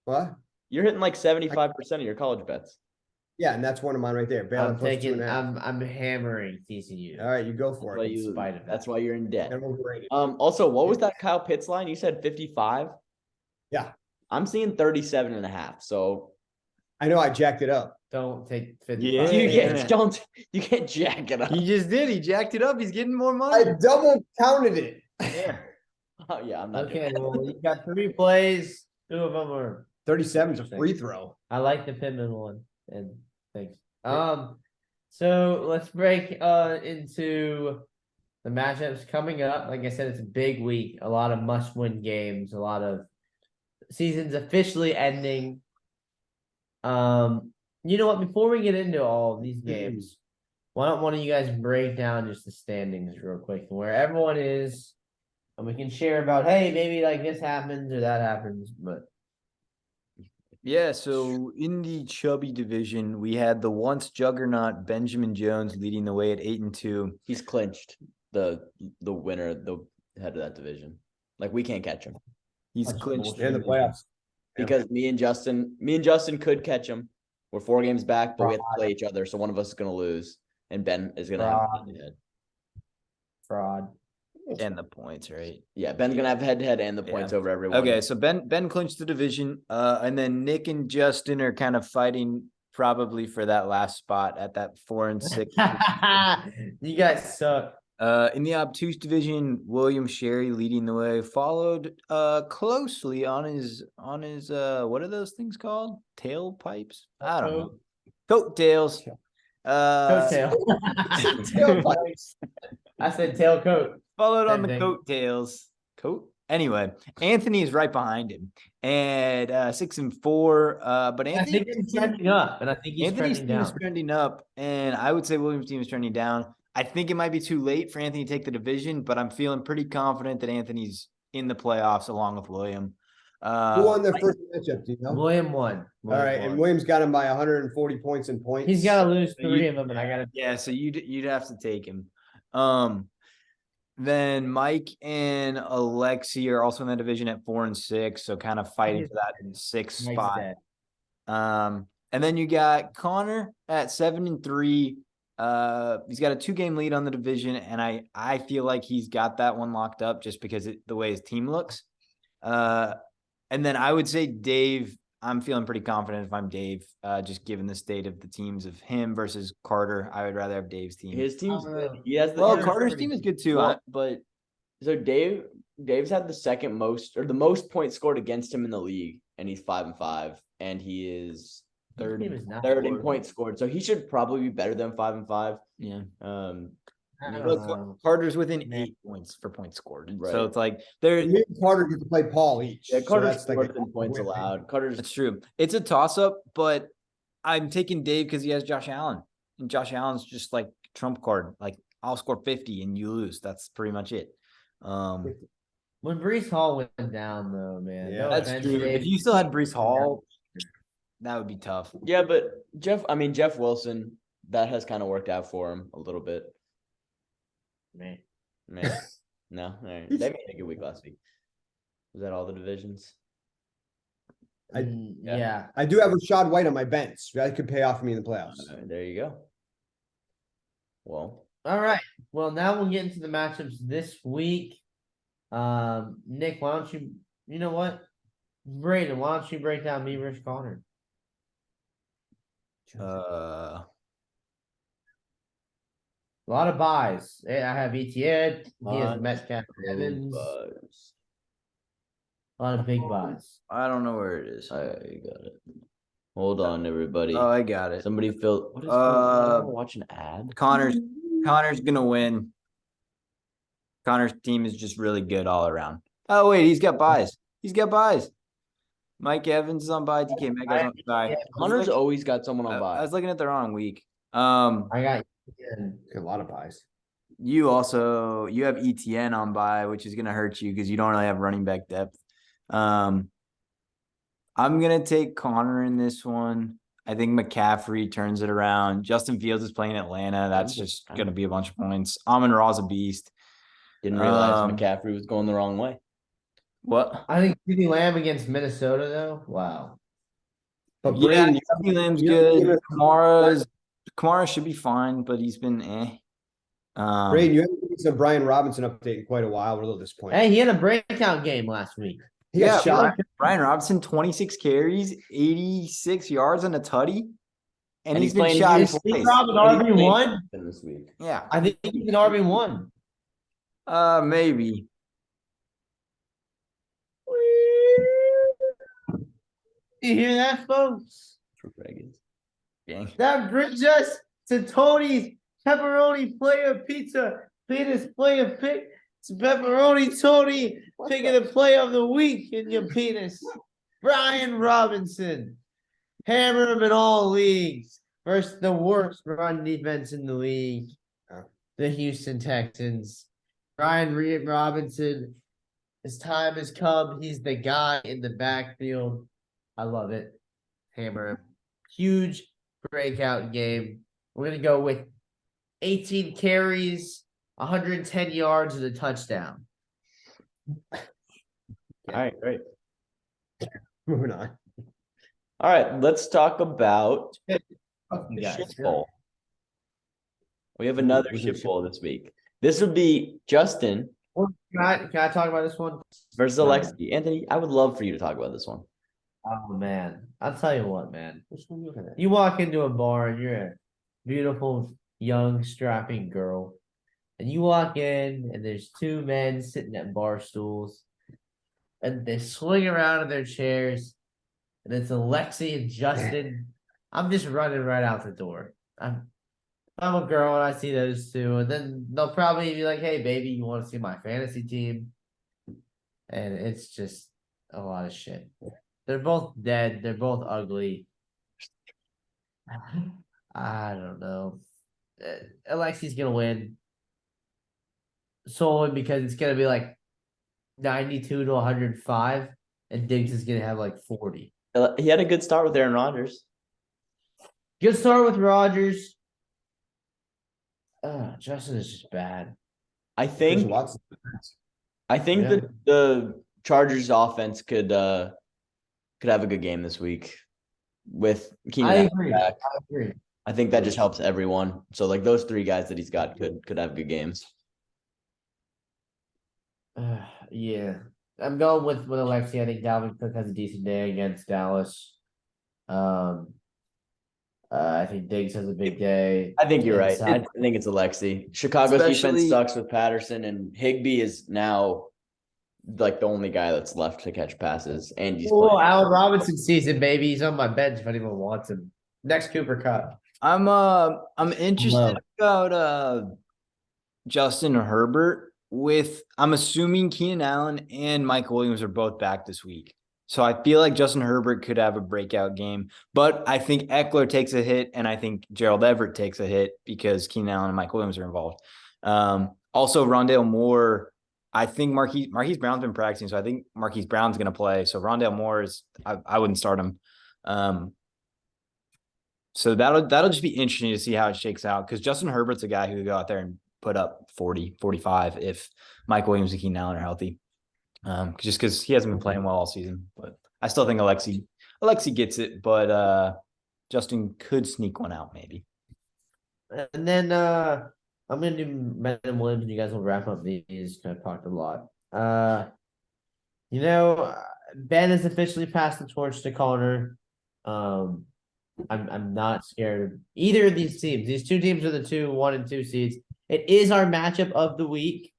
[SPEAKER 3] What?
[SPEAKER 2] You're hitting like 75% of your college bets.
[SPEAKER 3] Yeah, and that's one of mine right there. Baylor
[SPEAKER 1] I'm
[SPEAKER 3] plus
[SPEAKER 1] taking.
[SPEAKER 3] 2.5.
[SPEAKER 1] I'm hammering TCU.
[SPEAKER 3] All right, you go for
[SPEAKER 2] That's why
[SPEAKER 3] it.
[SPEAKER 1] in spite of that.
[SPEAKER 2] that's why you're in debt.
[SPEAKER 3] And overrated.
[SPEAKER 2] Also, what was that Kyle Pitts line? You said 55?
[SPEAKER 3] Yeah.
[SPEAKER 2] I'm seeing 37 and a half. So
[SPEAKER 3] I know I jacked it up.
[SPEAKER 1] don't take 55.
[SPEAKER 4] Yeah.
[SPEAKER 2] You can't jack it up.
[SPEAKER 4] He just did. He jacked it up. He's getting more
[SPEAKER 3] I
[SPEAKER 4] money.
[SPEAKER 3] double counted it.
[SPEAKER 4] Yeah.
[SPEAKER 2] Oh, yeah, I'm not doing
[SPEAKER 1] Okay,
[SPEAKER 2] that.
[SPEAKER 1] well, you got 3 plays. 2 of them are.
[SPEAKER 3] 37 is a free throw.
[SPEAKER 1] I like the Pittman one. And thanks. So let's break into the matchups coming up. Like I said, it's a big week. A lot of must-win games. A lot of seasons officially ending. You know what? Before we get into all of these games, why don't one of you guys break down just the standings real quick and where everyone is, and we can share about, hey, maybe like this happens or that happens, but
[SPEAKER 4] Yeah, so in the chubby division, we had the once juggernaut Benjamin Jones leading the way at 8-2.
[SPEAKER 2] He's clinched the winner, the head of that division. Like, we can't catch him
[SPEAKER 4] He's
[SPEAKER 1] That's
[SPEAKER 4] clinched
[SPEAKER 3] In the
[SPEAKER 4] division.
[SPEAKER 3] playoffs.
[SPEAKER 2] because me and Justin could catch him. We're 4 games back, but we have to play each other, so one of us is going to lose, and Ben is going to have
[SPEAKER 1] Fraud.
[SPEAKER 2] head-to-head.
[SPEAKER 1] fraud.
[SPEAKER 4] And the points, right?
[SPEAKER 2] Yeah, Ben's going to have head-to-head and the points over everyone.
[SPEAKER 4] Okay, so Ben clinched the division, and then Nick and Justin are kind of fighting probably for that last spot at that 4-6.
[SPEAKER 1] You guys suck.
[SPEAKER 4] In the obtuse division, William Sherry leading the way, followed closely on his what are those things called? Tailpipes? I don't know. Coattails.
[SPEAKER 1] Coattail.
[SPEAKER 3] Tailpipes.
[SPEAKER 1] I said tailcoat.
[SPEAKER 4] Followed on
[SPEAKER 1] Same
[SPEAKER 4] the
[SPEAKER 1] thing.
[SPEAKER 4] coattails. Anyway, Anthony is right behind him and 6-4. But
[SPEAKER 1] I think he's trending up, and I think he's
[SPEAKER 4] Anthony's
[SPEAKER 1] trending
[SPEAKER 4] team is
[SPEAKER 1] down.
[SPEAKER 4] trending up, and I would say William's team is trending down. I think it might be too late for Anthony to take the division, but I'm feeling pretty confident that Anthony's in the playoffs along with William.
[SPEAKER 3] Who won their first matchup? Do you know?
[SPEAKER 1] William won.
[SPEAKER 3] All right, and Williams got him by 140 points in points.
[SPEAKER 1] He's got to lose
[SPEAKER 4] So
[SPEAKER 1] 3 of them, and I got to.
[SPEAKER 4] Yeah, so you'd have to take him. Then Mike and Alexi are also in that division at 4-6, so kind of fighting for that 6th spot. And then you got Connor at 7-3. He's got a 2-game lead on the division, and I feel like he's got that one locked up just because the way his team looks. And then I would say Dave, I'm feeling pretty confident if I'm Dave, just given the state of the teams of him versus Carter. I would rather have Dave's team.
[SPEAKER 2] His team's good. He has the
[SPEAKER 4] Carter's team is good too.
[SPEAKER 2] but so Dave's had the second most or the most points scored against him in the league, and he's 5-5, and he is third in points scored. So he should probably be better than 5-5.
[SPEAKER 4] Yeah.
[SPEAKER 1] Look,
[SPEAKER 4] Carter's within 8 points for points scored.
[SPEAKER 2] Right.
[SPEAKER 4] So it's like they're
[SPEAKER 3] Me and Carter get to play Paul each.
[SPEAKER 2] Yeah,
[SPEAKER 3] so
[SPEAKER 2] Carter's
[SPEAKER 3] that's like
[SPEAKER 2] fourth in points allowed.
[SPEAKER 4] That's true. It's a toss-up, but I'm taking Dave because he has Josh Allen. And Josh Allen's just like trump card. Like, I'll score 50 and you lose. That's pretty much it.
[SPEAKER 1] when Brees Hall went down, though, man.
[SPEAKER 3] Yeah,
[SPEAKER 1] no
[SPEAKER 4] That's
[SPEAKER 1] offense,
[SPEAKER 4] true.
[SPEAKER 1] Dave.
[SPEAKER 4] If you still had Brees Hall, that would be tough.
[SPEAKER 2] Yeah, but Jeff Wilson, that has kind of worked out for him a little bit.
[SPEAKER 1] Man.
[SPEAKER 2] No, all right. They made a good week last week. Was that all the divisions?
[SPEAKER 1] Yeah.
[SPEAKER 3] I do have Rashad White on my bench. That could pay off for me in the playoffs.
[SPEAKER 2] All right, there you go. Well,
[SPEAKER 1] All right. Well, now we'll get into the matchups this week. Nick, why don't you know what? Brayden, why don't you break down me versus Connor? A lot of buys. I have ETN. He has Metcalf, Evans. A lot of big buys.
[SPEAKER 4] I don't know where it is.
[SPEAKER 2] I got it. Hold on, everybody.
[SPEAKER 4] Oh, I got it.
[SPEAKER 2] Somebody fill. What is watch an ad?
[SPEAKER 4] Connor's gonna win. Connor's team is just really good all around. Oh wait, he's got buys. Mike Evans is on bye. DK Metcalf's on bye.
[SPEAKER 2] Connor's always got someone on
[SPEAKER 4] I
[SPEAKER 2] bye.
[SPEAKER 4] was looking at the wrong week.
[SPEAKER 1] I got
[SPEAKER 3] A lot of buys.
[SPEAKER 4] You have ETN on bye, which is gonna hurt you because you don't really have running back depth. I'm gonna take Connor in this one. I think McCaffrey turns it around. Justin Fields is playing Atlanta. That's just gonna be a bunch of points. Amon-Ra's a beast.
[SPEAKER 2] Didn't realize McCaffrey was going the wrong way.
[SPEAKER 4] What?
[SPEAKER 1] I think CeeDee Lamb against Minnesota, though. Wow.
[SPEAKER 3] But
[SPEAKER 4] Yeah,
[SPEAKER 3] Brayden,
[SPEAKER 4] CeeDee Lamb's
[SPEAKER 3] you-
[SPEAKER 4] good. Kamara should be fine, but he's been
[SPEAKER 3] Brayden, you haven't given us a Brian Robinson update in quite a while. We're a little disappointed.
[SPEAKER 1] Hey, he had a breakout game last week.
[SPEAKER 3] He got shot.
[SPEAKER 4] Brian Robinson, 26 carries, 86 yards and a tutty. and
[SPEAKER 2] And
[SPEAKER 4] he's
[SPEAKER 2] he's
[SPEAKER 4] been
[SPEAKER 2] playing
[SPEAKER 4] shot
[SPEAKER 2] years.
[SPEAKER 1] Is
[SPEAKER 4] twice.
[SPEAKER 1] Rob an
[SPEAKER 2] And he's
[SPEAKER 1] RB
[SPEAKER 2] playing
[SPEAKER 1] one?
[SPEAKER 2] this week.
[SPEAKER 4] Yeah.
[SPEAKER 1] I think he's an RB one.
[SPEAKER 4] Maybe.
[SPEAKER 1] You hear that, folks?
[SPEAKER 2] For Greg is.
[SPEAKER 4] Dang.
[SPEAKER 1] That brings us to Tony's pepperoni player pizza. Peter's player pick. It's pepperoni Tony picking the play of the week in your penis. Brian Robinson. Hammer him in all leagues. Versus the worst run defense in the league. The Houston Texans. Brian Robinson. His time has come. He's the guy in the backfield. I love it. Hammer him. Huge breakout game. We're going to go with 18 carries, 110 yards, and a touchdown.
[SPEAKER 2] All right, great.
[SPEAKER 3] Moving on.
[SPEAKER 2] All right, let's talk about
[SPEAKER 1] Fuck you
[SPEAKER 2] the
[SPEAKER 1] guys.
[SPEAKER 2] shit bowl. We have another
[SPEAKER 3] who's in
[SPEAKER 2] shit bowl this week. This would be Justin
[SPEAKER 1] Can I talk about this one?
[SPEAKER 2] versus Alexi. Anthony, I would love for you to talk about this one.
[SPEAKER 1] Oh, man. I'll tell you what, man.
[SPEAKER 3] Which one are you looking at?
[SPEAKER 1] You walk into a bar and you're a beautiful, young, strapping girl. And you walk in and there's two men sitting at bar stools. And they swing around in their chairs. And it's Alexi and Justin. I'm just running right out the door. I'm a girl and I see those two. And then they'll probably be like, hey, baby, you want to see my fantasy team? And it's just a lot of shit. They're both dead. They're both ugly. I don't know. Alexi's gonna win solely because it's gonna be like 92 to 105, and Diggs is gonna have like 40.
[SPEAKER 2] He had a good start with Aaron Rodgers.
[SPEAKER 1] Good start with Rodgers. Justin is just bad.
[SPEAKER 2] I
[SPEAKER 3] Chris
[SPEAKER 2] think
[SPEAKER 3] Watson.
[SPEAKER 2] that
[SPEAKER 1] Yeah.
[SPEAKER 2] the Chargers offense could have a good game this week with Keenan
[SPEAKER 1] I
[SPEAKER 2] Allen
[SPEAKER 1] agree.
[SPEAKER 2] back.
[SPEAKER 1] I agree.
[SPEAKER 2] I think that just helps everyone. So like those three guys that he's got could have good games.
[SPEAKER 1] Yeah, I'm going with Alexi. I think Dalvin Cook has a decent day against Dallas. I think Diggs has a big day.
[SPEAKER 2] I think you're right.
[SPEAKER 1] inside.
[SPEAKER 2] I think it's Alexi. Chicago's defense
[SPEAKER 4] Especially-
[SPEAKER 2] sucks with Patterson, and Higbee is now like the only guy that's left to catch passes. And he's
[SPEAKER 1] Oh,
[SPEAKER 2] playing.
[SPEAKER 1] Allen Robinson season, baby. He's on my bench if anyone wants him. Next Cooper Cup.
[SPEAKER 4] I'm interested
[SPEAKER 1] Low.
[SPEAKER 4] about Justin Herbert I'm assuming Keenan Allen and Mike Williams are both back this week. So I feel like Justin Herbert could have a breakout game, but I think Eckler takes a hit and I think Gerald Everett takes a hit because Keenan Allen and Mike Williams are involved. Also Rondale Moore, I think Marquise Brown's been practicing, so I think Marquise Brown's going to play. So Rondale Moore I wouldn't start him. So that'll just be interesting to see how it shakes out because Justin Herbert's a guy who could go out there and put up 40, 45 if Mike Williams and Keenan Allen are healthy. Just because he hasn't been playing well all season. But I still think Alexi gets it, but Justin could sneak one out maybe.
[SPEAKER 1] And then I'm gonna do Ben and Williams, and you guys will wrap up these. Kind of talked a lot. Ben has officially passed the torch to Connor. I'm not scared of either of these teams. These two teams are the 1 and 2 seeds. It is our matchup of the week,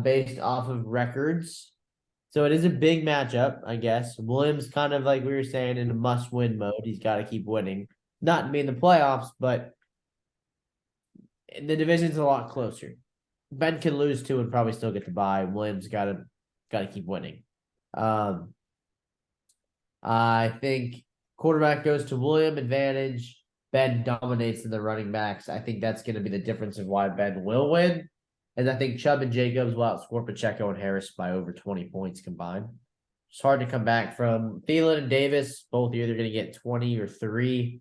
[SPEAKER 1] based off of records. So it is a big matchup, I guess. Williams kind of like we were saying in a must-win mode. He's got to keep winning. Not to be in the playoffs, but the division's a lot closer. Ben can lose 2 and probably still get the bye. Williams gotta keep winning. I think quarterback goes to William, advantage. Ben dominates in the running backs. I think that's going to be the difference of why Ben will win. And I think Chubb and Jacobs will outscore Pacheco and Harris by over 20 points combined. It's hard to come back from. Thielen and Davis, both either going to get 20 or 3,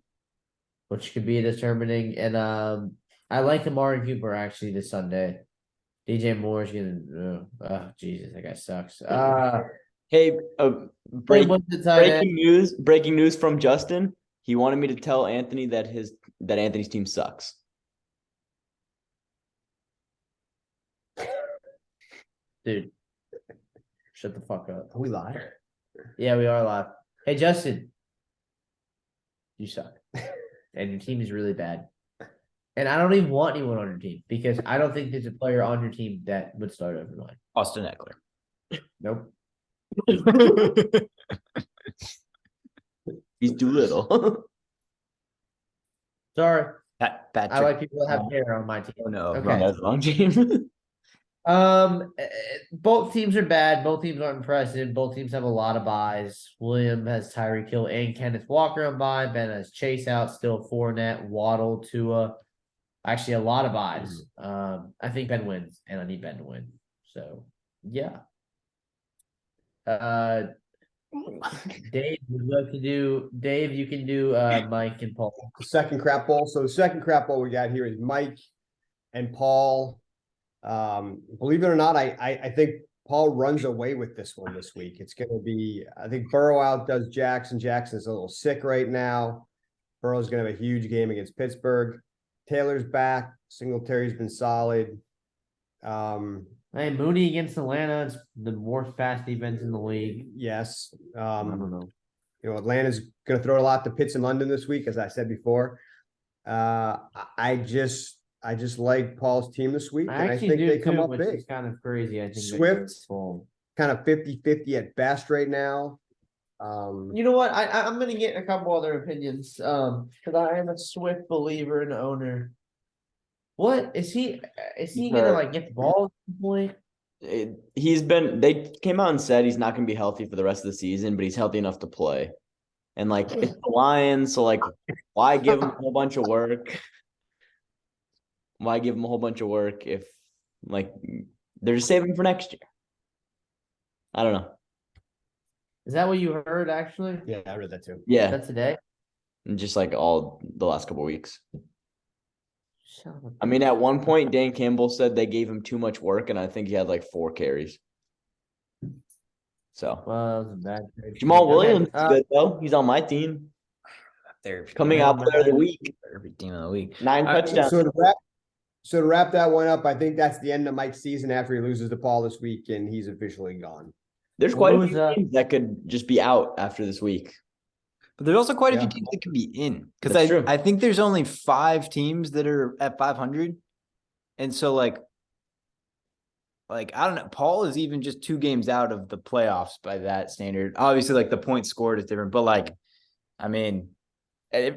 [SPEAKER 1] which could be determining. And I like Amari Cooper actually this Sunday. DJ Moore is going to. Oh, Jesus, that guy sucks.
[SPEAKER 2] Hey,
[SPEAKER 1] What's the tight end?
[SPEAKER 2] Breaking news from Justin. He wanted me to tell Anthony that Anthony's team sucks.
[SPEAKER 1] Dude, shut the fuck up.
[SPEAKER 3] Are we live?
[SPEAKER 1] Yeah, we are live. Hey, Justin, you suck. and your team is really bad. And I don't even want anyone on your team because I don't think there's a player on your team that would start over mine.
[SPEAKER 4] Austin Eckler.
[SPEAKER 1] Nope.
[SPEAKER 2] He's too little.
[SPEAKER 1] Sorry.
[SPEAKER 4] Patrick.
[SPEAKER 1] I like people that have hair on my team.
[SPEAKER 4] Oh no.
[SPEAKER 1] Okay.
[SPEAKER 2] That's the wrong team.
[SPEAKER 1] Both teams are bad. Both teams aren't impressive. Both teams have a lot of buys. William has Tyreek Hill and Kenneth Walker on bye. Ben has Chase out, still Fournette, Waddle, Tua. Actually, a lot of buys. I think Ben wins, and I need Ben to win. So, yeah. Dave, would you like to do? Dave, you can do Mike and Paul.
[SPEAKER 3] The second crap bowl. So the second crap bowl we got here is Mike and Paul. Believe it or not, I think Paul runs away with this one this week. It's going to be, I think Burrow outdoes Jackson. Jackson's a little sick right now. Burrow's going to have a huge game against Pittsburgh. Taylor's back. Singletary's been solid.
[SPEAKER 1] Hey, Mooney against Atlanta. It's the worst pass defense in the league.
[SPEAKER 3] Yes.
[SPEAKER 1] I don't know.
[SPEAKER 3] Atlanta's going to throw a lot to Pitts in London this week, as I said before. I just like Paul's team this week, and I think they come up
[SPEAKER 1] which
[SPEAKER 3] big.
[SPEAKER 1] is kind of crazy. I think
[SPEAKER 3] Swift, kind of 50-50 at best right now.
[SPEAKER 1] You know what? I'm gonna get a couple other opinions. Because I am a Swift believer and owner. What is he? Is he gonna like get the ball at some point?
[SPEAKER 2] They came out and said he's not gonna be healthy for the rest of the season, but he's healthy enough to play. And like it's the Lions, so like why give him a whole bunch of work? Why give him a whole bunch of work if like they're just saving for next year? I don't know.
[SPEAKER 1] Is that what you heard? Actually,
[SPEAKER 3] Yeah, I read that too.
[SPEAKER 2] Yeah,
[SPEAKER 1] that's today.
[SPEAKER 2] and just like all the last couple of weeks.
[SPEAKER 1] Son of a-
[SPEAKER 2] I mean, at one point, Dan Campbell said they gave him too much work, and I think he had like 4 carries. So
[SPEAKER 1] Well, that was a bad trade.
[SPEAKER 2] Jamal
[SPEAKER 1] Okay,
[SPEAKER 2] Williams is good though. He's on my team. Coming out player of the week.
[SPEAKER 4] Every team of the week.
[SPEAKER 2] 9 touchdowns.
[SPEAKER 3] So to wrap that one up, I think that's the end of Mike's season after he loses to Paul this week, and he's officially gone.
[SPEAKER 2] There's quite a
[SPEAKER 1] Who's,
[SPEAKER 2] few teams that could just be out after this week.
[SPEAKER 4] But there's also quite a few
[SPEAKER 3] Yeah.
[SPEAKER 4] teams that could be in. Because
[SPEAKER 2] That's true.
[SPEAKER 4] I think there's only 5 teams that are at 500. And so like I don't know. Paul is even just 2 games out of the playoffs by that standard. Obviously, like the points scored is different, but like, I mean, I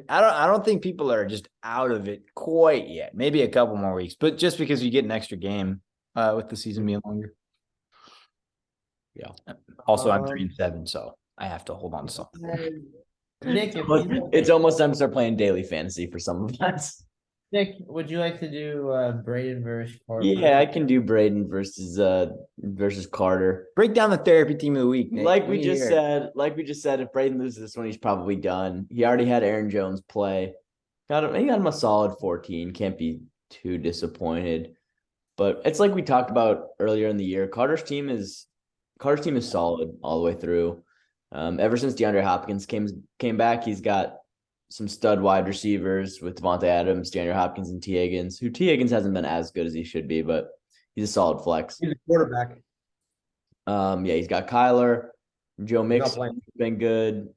[SPEAKER 4] don't think people are just out of it quite yet. Maybe a couple more weeks, but just because you get an extra game with the season being longer.
[SPEAKER 2] Yeah.
[SPEAKER 4] Also, I'm 3-7, so I have to hold on to something.
[SPEAKER 1] Nick,
[SPEAKER 2] It's almost time to start playing daily fantasy for some of us.
[SPEAKER 1] Nick, would you like to do Braden versus Carter?
[SPEAKER 2] Yeah, I can do Braden versus Carter.
[SPEAKER 4] Break down the therapy team of the week, Nick.
[SPEAKER 2] Like
[SPEAKER 4] Let
[SPEAKER 2] we
[SPEAKER 4] me
[SPEAKER 2] just
[SPEAKER 4] hear it.
[SPEAKER 2] said, if Braden loses this one, he's probably done. He already had Aaron Jones play. He got him a solid 14. Can't be too disappointed. But it's like we talked about earlier in the year. Carter's team is solid all the way through. Ever since DeAndre Hopkins came back, he's got some stud wide receivers with Devontae Adams, DeAndre Hopkins, and T. Higgins, who T. Higgins hasn't been as good as he should be, but he's a solid flex.
[SPEAKER 3] He's a quarterback.
[SPEAKER 2] Yeah, he's got Kyler. Joe Mixon's been good.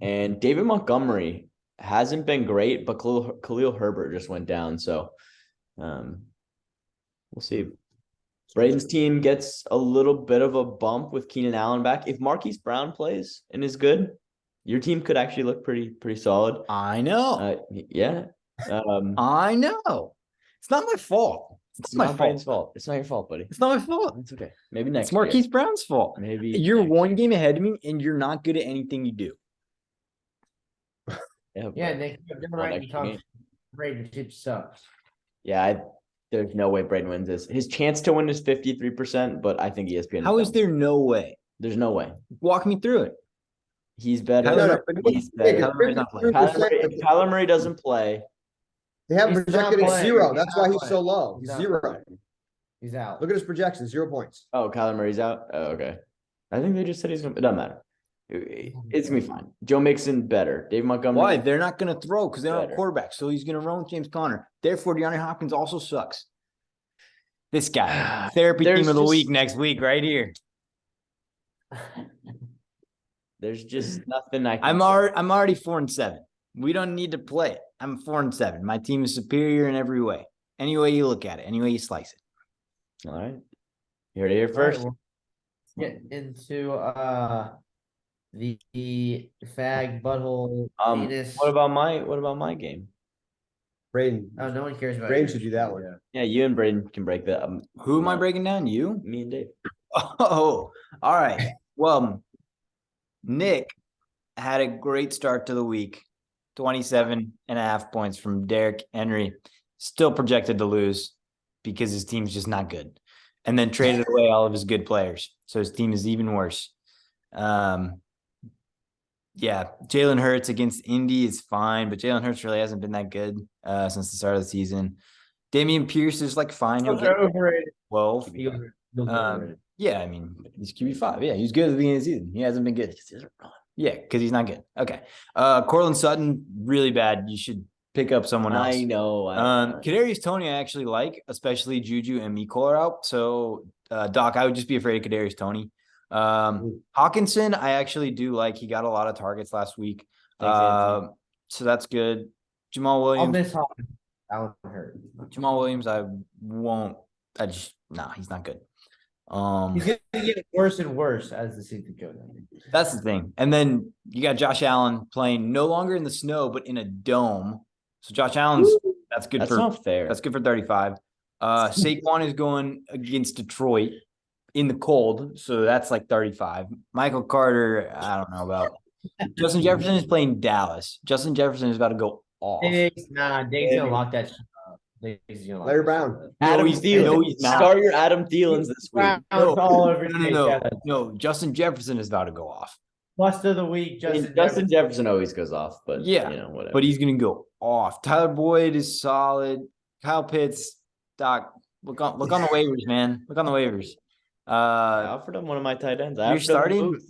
[SPEAKER 2] And David Montgomery hasn't been great, but Khalil Herbert just went down. So we'll see. Braden's team gets a little bit of a bump with Keenan Allen back. If Marquise Brown plays and is good, your team could actually look pretty solid.
[SPEAKER 4] I know.
[SPEAKER 2] Yeah.
[SPEAKER 4] I know. It's not my fault.
[SPEAKER 2] It's not Braden's fault. It's not your fault, buddy.
[SPEAKER 4] It's not my fault.
[SPEAKER 2] It's okay. Maybe next
[SPEAKER 4] It's Marquise
[SPEAKER 2] year.
[SPEAKER 4] Brown's fault.
[SPEAKER 2] Maybe
[SPEAKER 4] You're
[SPEAKER 2] next
[SPEAKER 4] one game ahead of me, and you're not good at anything you do.
[SPEAKER 2] year.
[SPEAKER 1] Yeah,
[SPEAKER 2] but-
[SPEAKER 1] Nick, you're
[SPEAKER 2] Well,
[SPEAKER 1] right.
[SPEAKER 2] next
[SPEAKER 1] You talk
[SPEAKER 2] game.
[SPEAKER 1] Braden shit sucks.
[SPEAKER 2] Yeah, there's no way Braden wins this. His chance to win is 53%, but I think ESPN.
[SPEAKER 4] How is there no way?
[SPEAKER 2] There's no way.
[SPEAKER 4] Walk me through it.
[SPEAKER 2] He's better.
[SPEAKER 4] Kyler-
[SPEAKER 2] He's better.
[SPEAKER 4] Kyler Murray's not playing.
[SPEAKER 2] If Kyler Murray doesn't play,
[SPEAKER 3] They have
[SPEAKER 1] He's not
[SPEAKER 3] projected at
[SPEAKER 1] playing.
[SPEAKER 3] 0.
[SPEAKER 1] He's
[SPEAKER 3] That's
[SPEAKER 1] not
[SPEAKER 3] why he's
[SPEAKER 1] playing.
[SPEAKER 3] so low.
[SPEAKER 1] He's
[SPEAKER 3] He's
[SPEAKER 1] not
[SPEAKER 3] 0.
[SPEAKER 1] playing. He's out.
[SPEAKER 3] Look at his projections, 0 points.
[SPEAKER 2] Kyler Murray's out. Oh, okay. I think they just said he's gonna. It doesn't matter. It's gonna be fine. Joe Mixon better. Dave Montgomery.
[SPEAKER 4] Why? They're not going to throw because they don't have
[SPEAKER 2] Better.
[SPEAKER 4] quarterback. So he's going to run with James Conner. Therefore, DeAndre Hopkins also sucks. This guy. Therapy
[SPEAKER 2] There's
[SPEAKER 4] team of the
[SPEAKER 2] just-
[SPEAKER 4] week next week, right here.
[SPEAKER 2] There's just nothing I can.
[SPEAKER 4] I'm already 4-7. We don't need to play it. I'm 4-7. My team is superior in every way. Any way you look at it, any way you slice it.
[SPEAKER 2] All right. You heard it here
[SPEAKER 1] All right,
[SPEAKER 2] first.
[SPEAKER 1] well, let's get into the fag butthole penis.
[SPEAKER 2] What about my game?
[SPEAKER 3] Braden,
[SPEAKER 1] Oh, no one cares about
[SPEAKER 3] Braden
[SPEAKER 1] yours.
[SPEAKER 3] should do that one.
[SPEAKER 2] Yeah, you and Braden can break that.
[SPEAKER 4] Who am I
[SPEAKER 2] No.
[SPEAKER 4] breaking down? You?
[SPEAKER 2] Me and Dave.
[SPEAKER 4] Oh, all right. Well, Nick had a great start to the week. 27.5 points from Derrick Henry. Still projected to lose because his team's just not good. And then traded away all of his good players. So his team is even worse. Yeah, Jalen Hurts against Indy is fine, but Jalen Hurts really hasn't been that good since the start of the season. Dameon Pierce is like fine. He'll get
[SPEAKER 1] Overrated.
[SPEAKER 4] 12.
[SPEAKER 1] He's overrated.
[SPEAKER 4] Yeah, I mean, he's QB5. Yeah, he was good at the beginning of the season. He hasn't been good. Yeah, because he's not good. Okay. Cortland Sutton, really bad. You should pick up someone else.
[SPEAKER 2] I know.
[SPEAKER 4] Kadarius Toney, I actually like, especially Juju and Mecole are out. So, Doc, I would just be afraid of Kadarius Toney. Hawkinson, I actually do like. He got a lot of targets last week.
[SPEAKER 2] Thanks,
[SPEAKER 4] So that's good. Jamal
[SPEAKER 1] I'll
[SPEAKER 4] Williams.
[SPEAKER 1] miss Hawkins. That one hurt.
[SPEAKER 4] Jamal Williams, I won't. He's not good.
[SPEAKER 1] He's gonna get worse and worse as the season goes on.
[SPEAKER 4] That's the thing. And then you got Josh Allen playing no longer in the snow, but in a dome. So Josh Allen's that's good
[SPEAKER 2] That's
[SPEAKER 4] for
[SPEAKER 2] not fair.
[SPEAKER 4] That's good for 35. Saquon is going against Detroit in the cold, so that's like 35. Michael Carter, I don't know about. Justin Jefferson is playing Dallas. Justin Jefferson is about to go off.
[SPEAKER 1] Diggs gonna lock that shit up. Diggs gonna lock
[SPEAKER 3] Larry
[SPEAKER 1] that
[SPEAKER 3] Brown.
[SPEAKER 1] shit up.
[SPEAKER 2] Adam
[SPEAKER 4] he's-
[SPEAKER 2] Thielen.
[SPEAKER 4] no, he's not.
[SPEAKER 2] Start your Adam Thielens this week.
[SPEAKER 1] Brown's all over
[SPEAKER 4] No.
[SPEAKER 1] Diggs.
[SPEAKER 4] No, Justin Jefferson is about to go off.
[SPEAKER 1] Bust of the week,
[SPEAKER 2] I mean,
[SPEAKER 1] Justin.
[SPEAKER 2] Justin Jefferson always goes off, but
[SPEAKER 4] Yeah,
[SPEAKER 2] whatever.
[SPEAKER 4] But he's going to go off. Tyler Boyd is solid. Kyle Pitts, Doc, look on the waivers, man. Look on the waivers.
[SPEAKER 2] I offered him one of my tight ends.
[SPEAKER 4] You're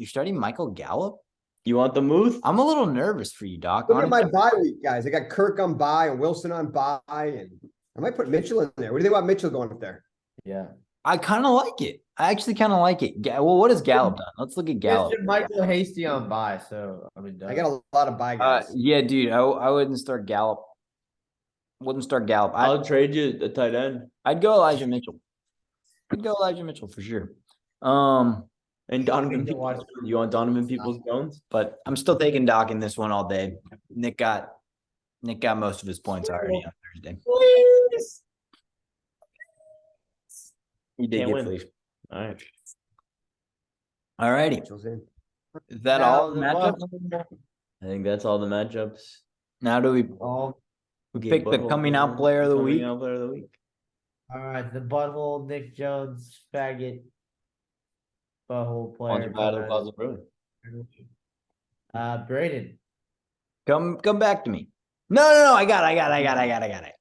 [SPEAKER 4] starting Michael Gallup?
[SPEAKER 2] You want the Muth?
[SPEAKER 4] I'm a little nervous for you, Doc.
[SPEAKER 3] Look at my bye week, guys. I got Kirk on bye and Wilson on bye, and I might put Mitchell in there. What do you think about Mitchell going up there?
[SPEAKER 1] Yeah.
[SPEAKER 4] I kind of like it. I actually kind of like it. Well, what has Gallup done? Let's look at Gallup.
[SPEAKER 1] Michael Hasty on bye, so I mean,
[SPEAKER 3] I got a lot of bye guys.
[SPEAKER 4] Yeah, dude. I wouldn't start Gallup. Wouldn't start Gallup.
[SPEAKER 2] I'll trade you a tight end.
[SPEAKER 4] I'd go Elijah Mitchell. For sure.
[SPEAKER 2] And Donovan Peoples. You want Donovan Peoples-Jones?
[SPEAKER 4] But I'm still taking Doc in this one all day. Nick got most of his points already on Thursday.
[SPEAKER 1] Please.
[SPEAKER 4] He did
[SPEAKER 2] Can't
[SPEAKER 4] get
[SPEAKER 2] win.
[SPEAKER 4] fleeced.
[SPEAKER 2] All right.
[SPEAKER 4] All righty.
[SPEAKER 3] Mitchell's in.
[SPEAKER 4] Is that
[SPEAKER 1] Now
[SPEAKER 4] all
[SPEAKER 1] the
[SPEAKER 4] the matchups?
[SPEAKER 1] butthole-
[SPEAKER 2] I think that's all the matchups.
[SPEAKER 4] Now do we
[SPEAKER 1] All
[SPEAKER 4] pick the coming out player of the week?
[SPEAKER 2] Coming out player of the week.
[SPEAKER 1] right, the butthole Nick Jones faggot butthole
[SPEAKER 2] Sponsored by the
[SPEAKER 1] player.
[SPEAKER 2] Plaza Brewing.
[SPEAKER 1] Braden.
[SPEAKER 4] Come back to me. No. I got it.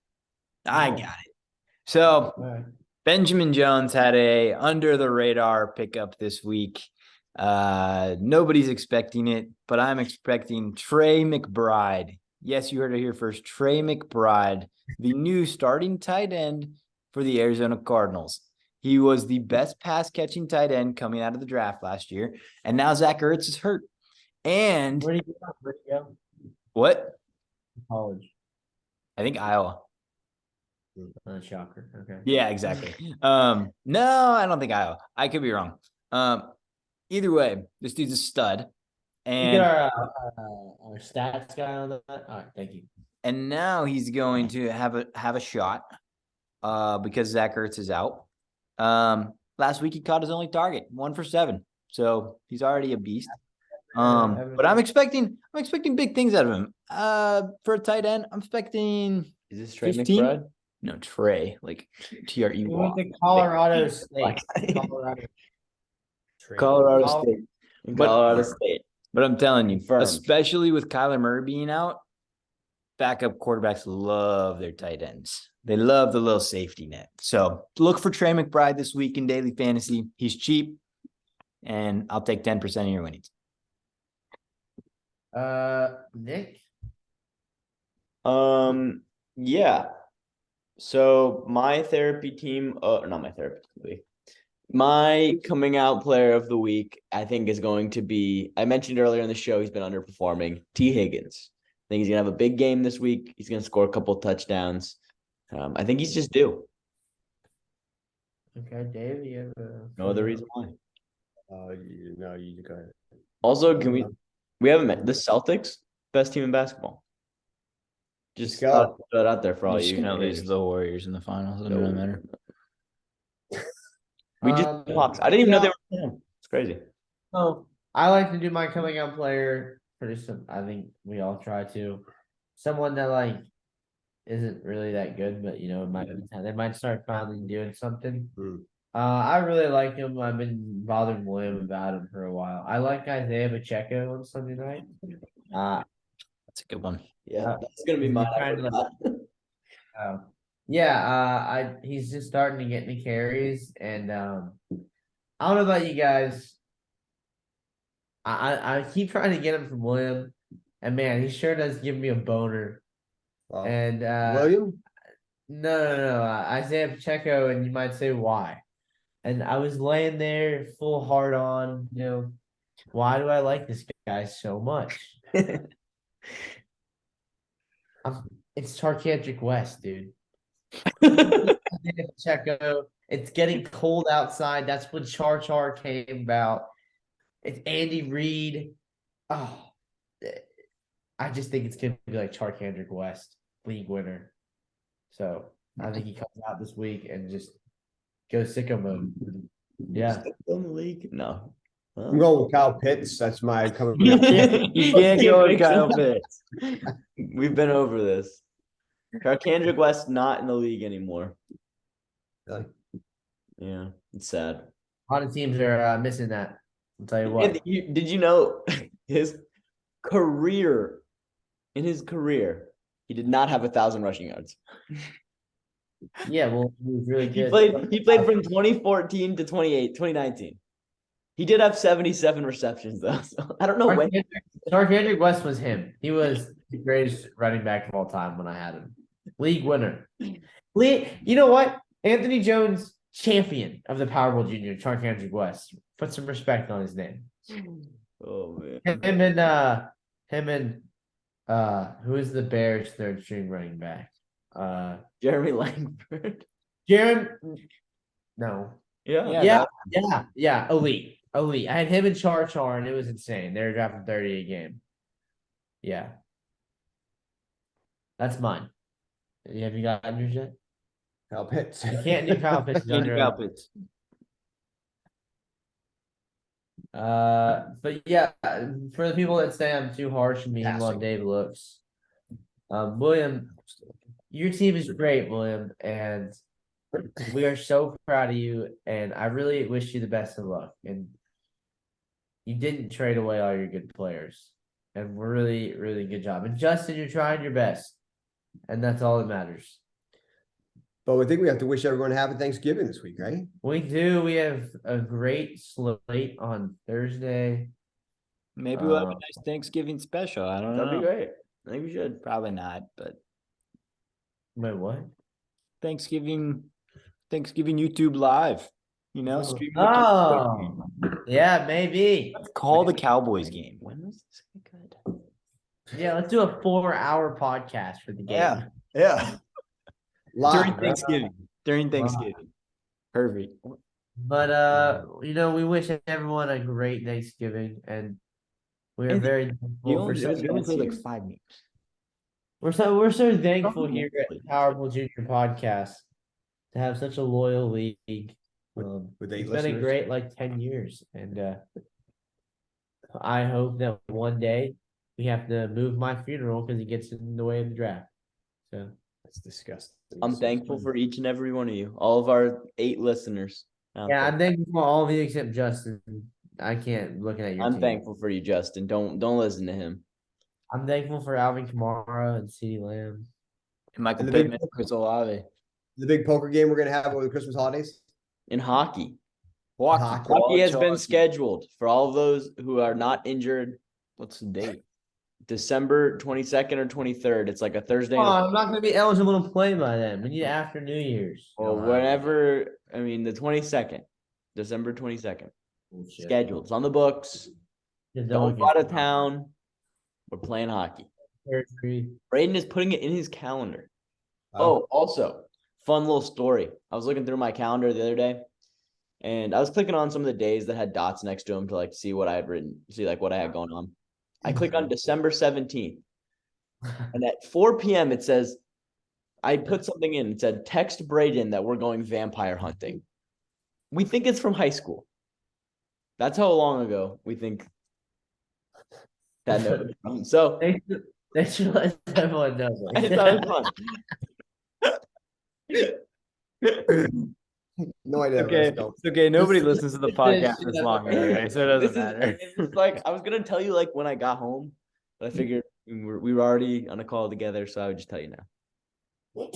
[SPEAKER 4] So
[SPEAKER 1] All right.
[SPEAKER 4] Benjamin Jones had a under the radar pickup this week. Nobody's expecting it, but I'm expecting Trey McBride. Yes, you heard it here first. Trey McBride, the new starting tight end for the Arizona Cardinals. He was the best pass catching tight end coming out of the draft last year, and now Zach Ertz is hurt. And
[SPEAKER 1] Where'd he go?
[SPEAKER 4] what?
[SPEAKER 1] College.
[SPEAKER 4] I think Iowa.
[SPEAKER 1] Shocker. Okay.
[SPEAKER 4] Yeah, exactly. No, I don't think Iowa. I could be wrong. Either way, this dude's a stud.
[SPEAKER 1] You
[SPEAKER 4] And
[SPEAKER 1] get our stats guy on that. All right, thank you.
[SPEAKER 4] and now he's going to have a shot because Zach Ertz is out. Last week he caught his only target, 1 for 7. So he's already a beast. But I'm expecting big things out of him. For a tight end, I'm expecting
[SPEAKER 2] Is this Trey
[SPEAKER 4] 15?
[SPEAKER 2] McBride?
[SPEAKER 4] No, Trey, like TRE.
[SPEAKER 1] We went to Colorado State.
[SPEAKER 4] Colorado State.
[SPEAKER 2] In
[SPEAKER 4] But-
[SPEAKER 2] Colorado State.
[SPEAKER 4] But I'm telling you,
[SPEAKER 2] Confirmed.
[SPEAKER 4] especially with Kyler Murray being out, backup quarterbacks love their tight ends. They love the little safety net. So look for Trey McBride this week in daily fantasy. He's cheap, and I'll take 10% of your winnings.
[SPEAKER 1] Nick.
[SPEAKER 2] Yeah. So my therapy team, not my therapy team, my coming out player of the week, I think is going to be, I mentioned earlier in the show, he's been underperforming, T. Higgins. think he's gonna have a big game this week. He's gonna score a couple touchdowns. I think he's just due.
[SPEAKER 1] Okay, Dave, you have
[SPEAKER 2] No other reason why.
[SPEAKER 3] You go ahead.
[SPEAKER 2] Also, we haven't met the Celtics, best team in basketball. Just
[SPEAKER 3] go.
[SPEAKER 2] thought I'd throw it out there for all
[SPEAKER 4] You're just
[SPEAKER 2] you
[SPEAKER 4] gonna lose
[SPEAKER 2] haters.
[SPEAKER 4] to the Warriors in the finals. It doesn't really matter.
[SPEAKER 2] We just Hawks. I didn't even know they were down. It's crazy.
[SPEAKER 1] So I like to do my coming out player pretty soon. I think we all try to. Someone that like isn't really that good, but they might start finally doing something. I really like him. I've been bothering William about him for a while. I like Isaiah Pacheco on Sunday night.
[SPEAKER 4] That's a good one.
[SPEAKER 2] Yeah, that's gonna be mine.
[SPEAKER 1] He's just starting to get any carries, and I don't know about you guys. I keep trying to get him from William, and man, he sure does give me a boner. And
[SPEAKER 3] William?
[SPEAKER 1] No, Isaiah Pacheco, and you might say why. And I was laying there full hard on, why do I like this guy so much? It's Charkandrick West, dude. Pacheco. It's getting cold outside. That's when Char came about. It's Andy Reid. Oh, I just think it's gonna be like Charkandrick West, league winner. So I think he comes out this week and just goes sicko mode. Yeah.
[SPEAKER 2] In the league? No.
[SPEAKER 3] I'm going with Kyle Pitts. That's my coming.
[SPEAKER 4] You can't go with Kyle Pitts.
[SPEAKER 2] We've been over this. Kendrick West not in the league anymore.
[SPEAKER 3] Really?
[SPEAKER 2] Yeah, it's sad.
[SPEAKER 1] A lot of teams are missing that. I'll tell you what.
[SPEAKER 2] Did you know his career? In his career, he did not have 1,000 rushing yards.
[SPEAKER 1] Yeah, well, he was really good.
[SPEAKER 2] He played from 2014 to 2019. He did have 77 receptions though. So I don't know when.
[SPEAKER 1] Charkandrick West was him. He was the greatest running back of all time when I had him. League winner. You know what? Anthony Jones, champion of the Powerball Junior, Charkandrick West. Put some respect on his name.
[SPEAKER 2] Oh man.
[SPEAKER 1] Him and who is the Bears third string running back?
[SPEAKER 2] Jeremy Langford.
[SPEAKER 1] No.
[SPEAKER 2] Yeah.
[SPEAKER 1] Elite. I had him and Char, and it was insane. They were drafting 30 a game. Yeah. That's mine. Have you got yours yet?
[SPEAKER 3] Kyle Pitts.
[SPEAKER 1] You can't do Kyle Pitts.
[SPEAKER 4] Kyle Pitts.
[SPEAKER 1] But yeah, for the people that say I'm too harsh and mean while Dave looks, William, your team is great, William, and we are so proud of you, and I really wish you the best of luck. And you didn't trade away all your good players, and we're really, really good job. And Justin, you're trying your best, and that's all that matters.
[SPEAKER 3] But I think we have to wish everyone happy Thanksgiving this week, right?
[SPEAKER 1] We do. We have a great slate on Thursday.
[SPEAKER 4] Maybe we'll have a nice Thanksgiving special. I don't know.
[SPEAKER 2] That'd be great. I think we should.
[SPEAKER 4] Probably not, but
[SPEAKER 1] Wait, what?
[SPEAKER 4] Thanksgiving YouTube live. Streaming.
[SPEAKER 1] Oh, yeah, maybe.
[SPEAKER 4] Let's call the Cowboys game.
[SPEAKER 2] When was this good?
[SPEAKER 1] Yeah, let's do a 4-hour podcast for the game.
[SPEAKER 4] Yeah.
[SPEAKER 3] Live,
[SPEAKER 4] During Thanksgiving. Perfect.
[SPEAKER 1] But we wish everyone a great Thanksgiving, and we are very thankful for
[SPEAKER 4] like 5 games.
[SPEAKER 1] We're so thankful here at Powerful Junior Podcast to have such a loyal league.
[SPEAKER 3] with 8
[SPEAKER 1] It's
[SPEAKER 3] listeners.
[SPEAKER 1] been a great 10 years, and I hope that one day we have to move my funeral because he gets in the way of the draft. So
[SPEAKER 3] That's disgusting.
[SPEAKER 2] I'm thankful for each and every one of you, all of our 8 listeners.
[SPEAKER 1] yeah, I'm thankful for all of you except Justin. I can't looking at your
[SPEAKER 2] I'm
[SPEAKER 1] team.
[SPEAKER 2] thankful for you, Justin. Don't listen to him.
[SPEAKER 1] I'm thankful for Alvin Kamara and CeeDee Lamb.
[SPEAKER 4] And Michael
[SPEAKER 3] And the big-
[SPEAKER 4] Pittman, Chris Olave.
[SPEAKER 3] The big poker game we're gonna have over the Christmas holidays.
[SPEAKER 2] In hockey.
[SPEAKER 3] Hockey.
[SPEAKER 2] Hockey has been scheduled for all of those who are not injured.
[SPEAKER 4] What's the date?
[SPEAKER 2] December 22nd or 23rd. It's like a Thursday.
[SPEAKER 1] Oh, I'm not going to be eligible to play by then. We need after New Year's.
[SPEAKER 2] Or whenever. I mean, the 22nd, December 22nd. Scheduled. It's on the books. Don't go out of town. We're playing hockey.
[SPEAKER 1] surgery.
[SPEAKER 2] Braden is putting it in his calendar.
[SPEAKER 3] Oh.
[SPEAKER 2] Oh, also, fun little story. I was looking through my calendar the other day, and I was clicking on some of the days that had dots next to them to like see what I had written, see like what I had going on. I click on December 17th, and at 4 p.m. it says, I put something in. It said, text Braden that we're going vampire hunting. We think it's from high school. That's how long ago we think that note was from. So
[SPEAKER 1] They should let everyone know.
[SPEAKER 2] I
[SPEAKER 1] Like,
[SPEAKER 2] thought it was fun.
[SPEAKER 3] No idea.
[SPEAKER 4] Okay,
[SPEAKER 3] Let's go.
[SPEAKER 4] it's okay. Nobody
[SPEAKER 1] This-
[SPEAKER 4] listens to the
[SPEAKER 1] this
[SPEAKER 4] podcast
[SPEAKER 1] is-
[SPEAKER 4] this long anyway, so it doesn't
[SPEAKER 2] This is
[SPEAKER 4] matter.
[SPEAKER 2] it's like I was gonna tell you like when I got home, but I figured we were already on a call together, so I would just tell you now.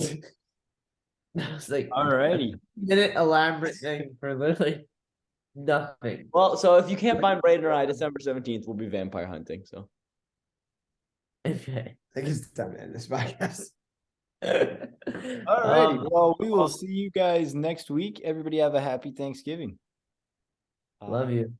[SPEAKER 1] It's like
[SPEAKER 4] Alrighty.
[SPEAKER 1] minute elaborate thing for literally nothing.
[SPEAKER 2] Well, so if you can't find Braden or I, December 17th, we'll be vampire hunting. So
[SPEAKER 1] Okay.
[SPEAKER 3] I think it's time to end this podcast.
[SPEAKER 4] Alrighty. Well, we will see you guys next week. Everybody have a happy Thanksgiving.
[SPEAKER 1] Love you.